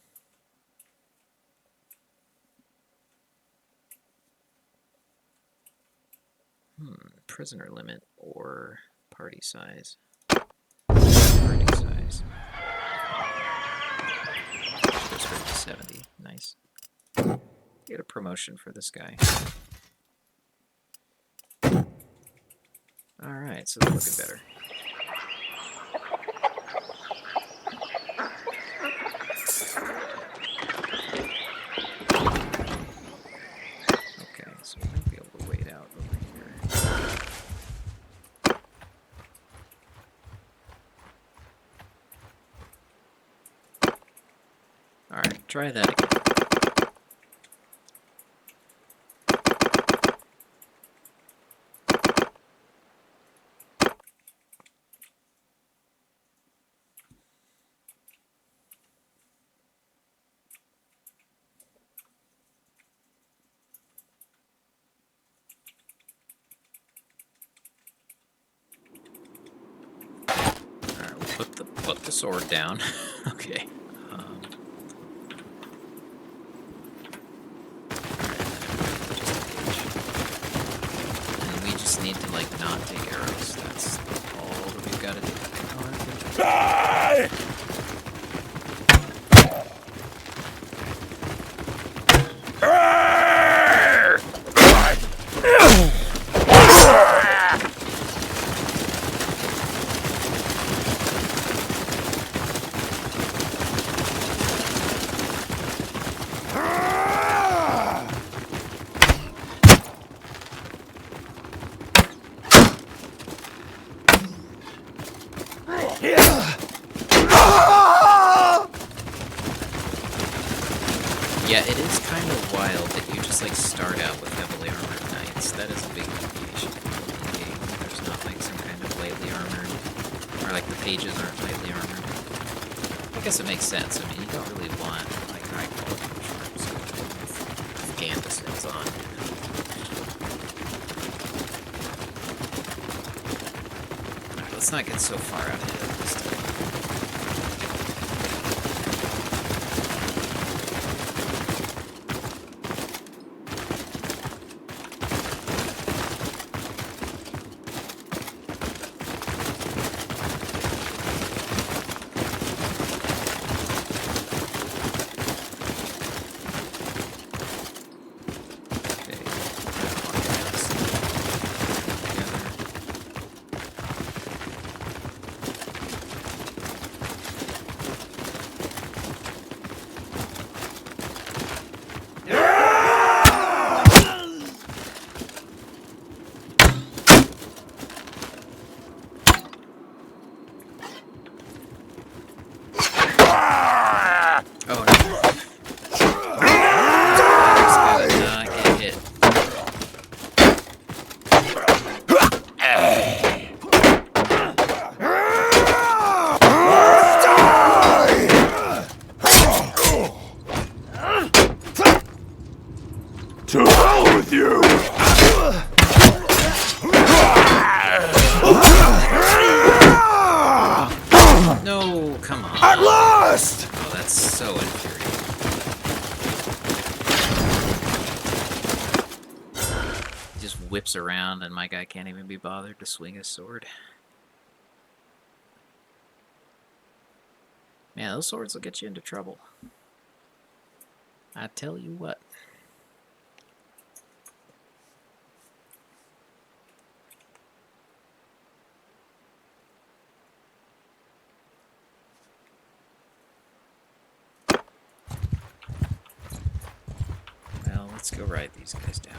S1: Prisoner limit or party size? Party size. Goes for 70. Nice. Get a promotion for this guy. Alright, so they're looking better. Okay, so we might be able to wait out over here. Alright, try that again. Put the sword down. Okay. And we just need to like not take arrows. That's all that we've got to do. Die! Yeah, it is kind of wild that you just like start out with heavily armored knights. That is a big deviation from the game. There's not like some kind of lightly armored, or like the pages aren't lightly armored. I guess it makes sense. I mean, you don't really want like high quality troops with gambesons on. Alright, let's not get so far out ahead of this time.
S2: At last!
S1: Oh, that's so infuriating. He just whips around and my guy can't even be bothered to swing his sword. Man, those swords will get you into trouble. I tell you what. Well, let's go ride these guys down.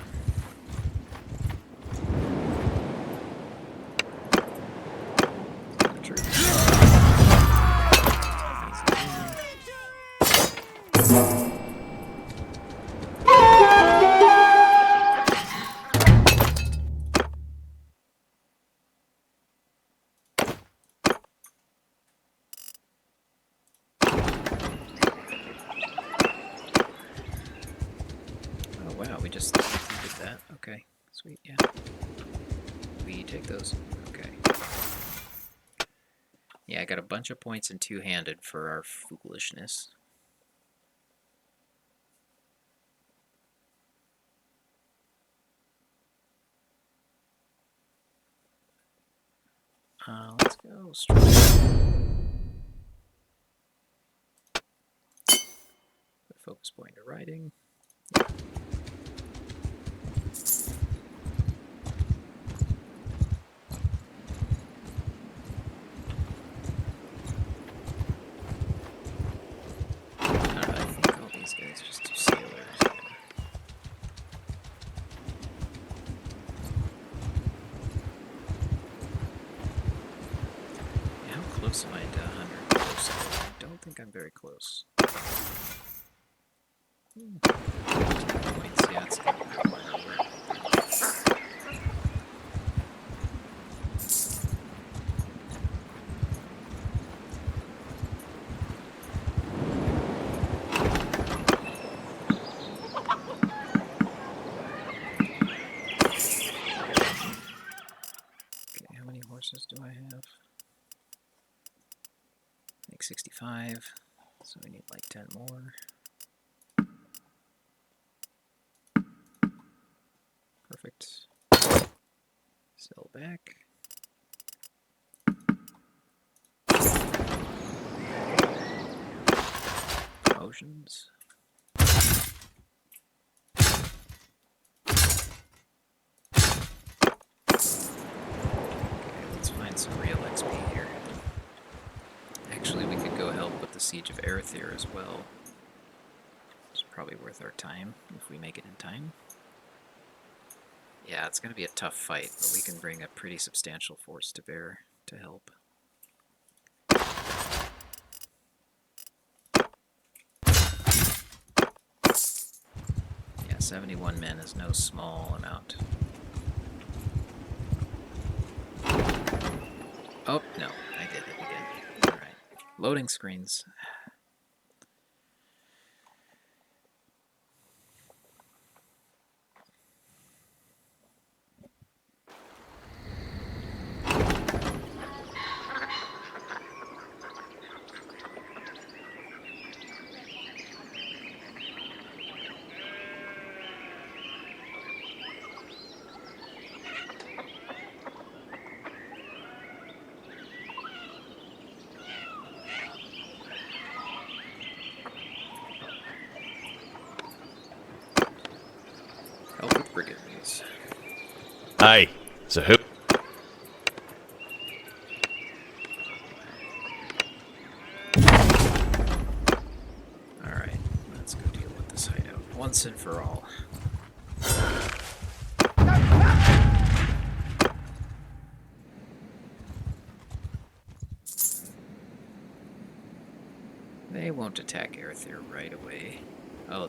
S1: Oh wow, we just did that. Okay, sweet, yeah. We take those. Okay. Yeah, I got a bunch of points in two-handed for our foolishness. Let's go straight. Put focus point to riding. I think all these guys just do sailors. Yeah, how close am I to 100? I don't think I'm very close. Points, yeah, it's kind of okay, how many horses do I have? I think 65, so we need like 10 more. Perfect. Sell back. Promotions. Okay, let's find some real XP here. Actually, we could go help with the Siege of Erethyr as well. It's probably worth our time if we make it in time. Yeah, it's going to be a tough fight, but we can bring a pretty substantial force to bear to help. Yeah, 71 men is no small amount. Oh, no, I did it again. Alright. Loading screens. Help with brigands.
S3: Aye. So who?
S1: Alright, let's go deal with this hideout once and for all. They won't attack Erethyr right away. Oh,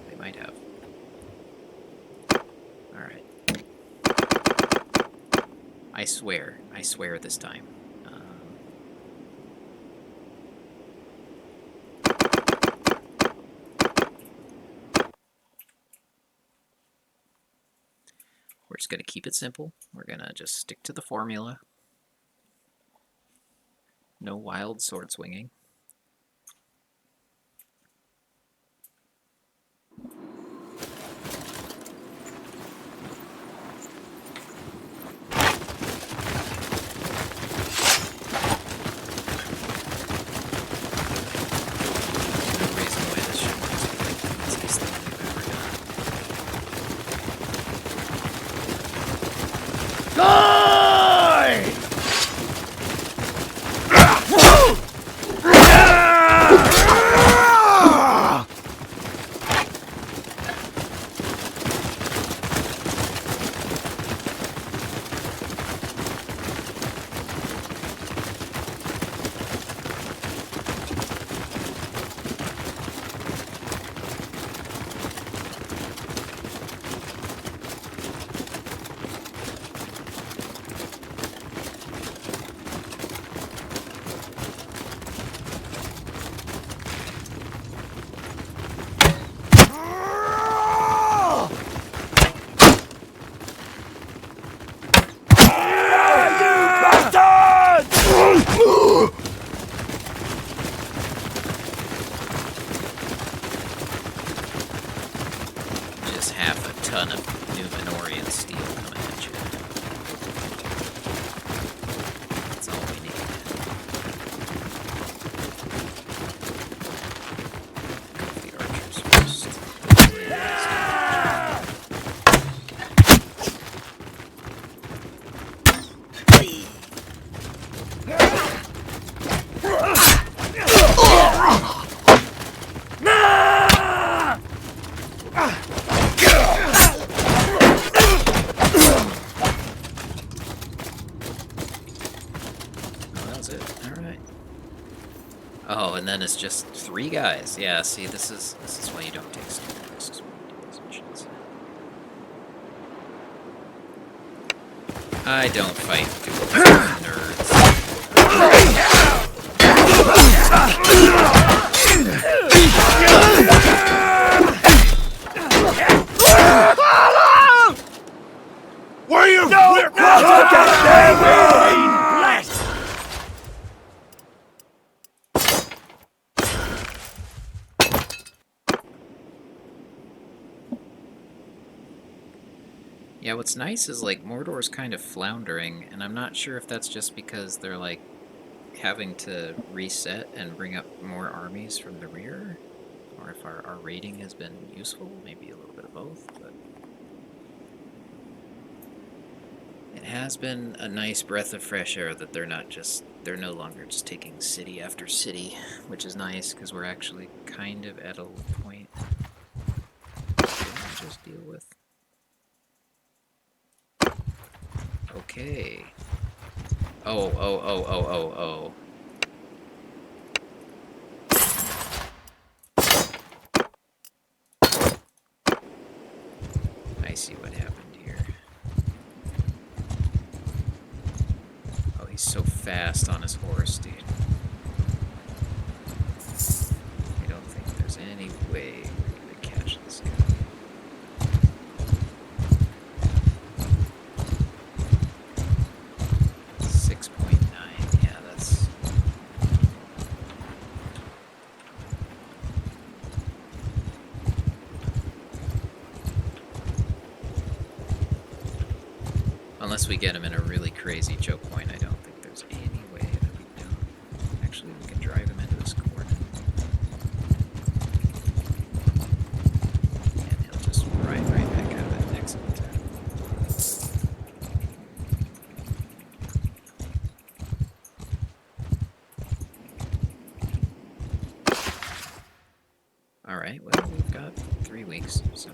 S1: they might have. Alright. I swear this time. We're just going to keep it simple. We're going to just stick to the formula. No wild sword swinging. No reason why this ship is like the easiest thing we've ever done.
S2: Die!
S1: Just half a ton of Numenorian steel coming at you. That's all we need. Go for the archers first. Oh, and then it's just 3 guys. Yeah, see, this is why you don't take stupid risks when you do these missions. I don't fight duels with nerds.
S2: Where you? No, we're
S1: Yeah, what's nice is, like, Mordor's kind of floundering, and I'm not sure if that's just because they're, like, having to reset and bring up more armies from the rear, or if our raiding has been useful, maybe a little bit of both, but it has been a nice breath of fresh air that they're no longer just taking city after city, which is nice, because we're actually kind of at a point to just deal with. Okay. Oh. I see what happened here. Oh, he's so fast on his horse, dude. I don't think there's any way we're gonna catch this guy. Unless we get him in a really crazy choke point, I don't think there's any way that we don't. Actually, we can drive him into this corner. And he'll just ride right back out of it. Excellent. Alright, well, we've got 3 weeks, so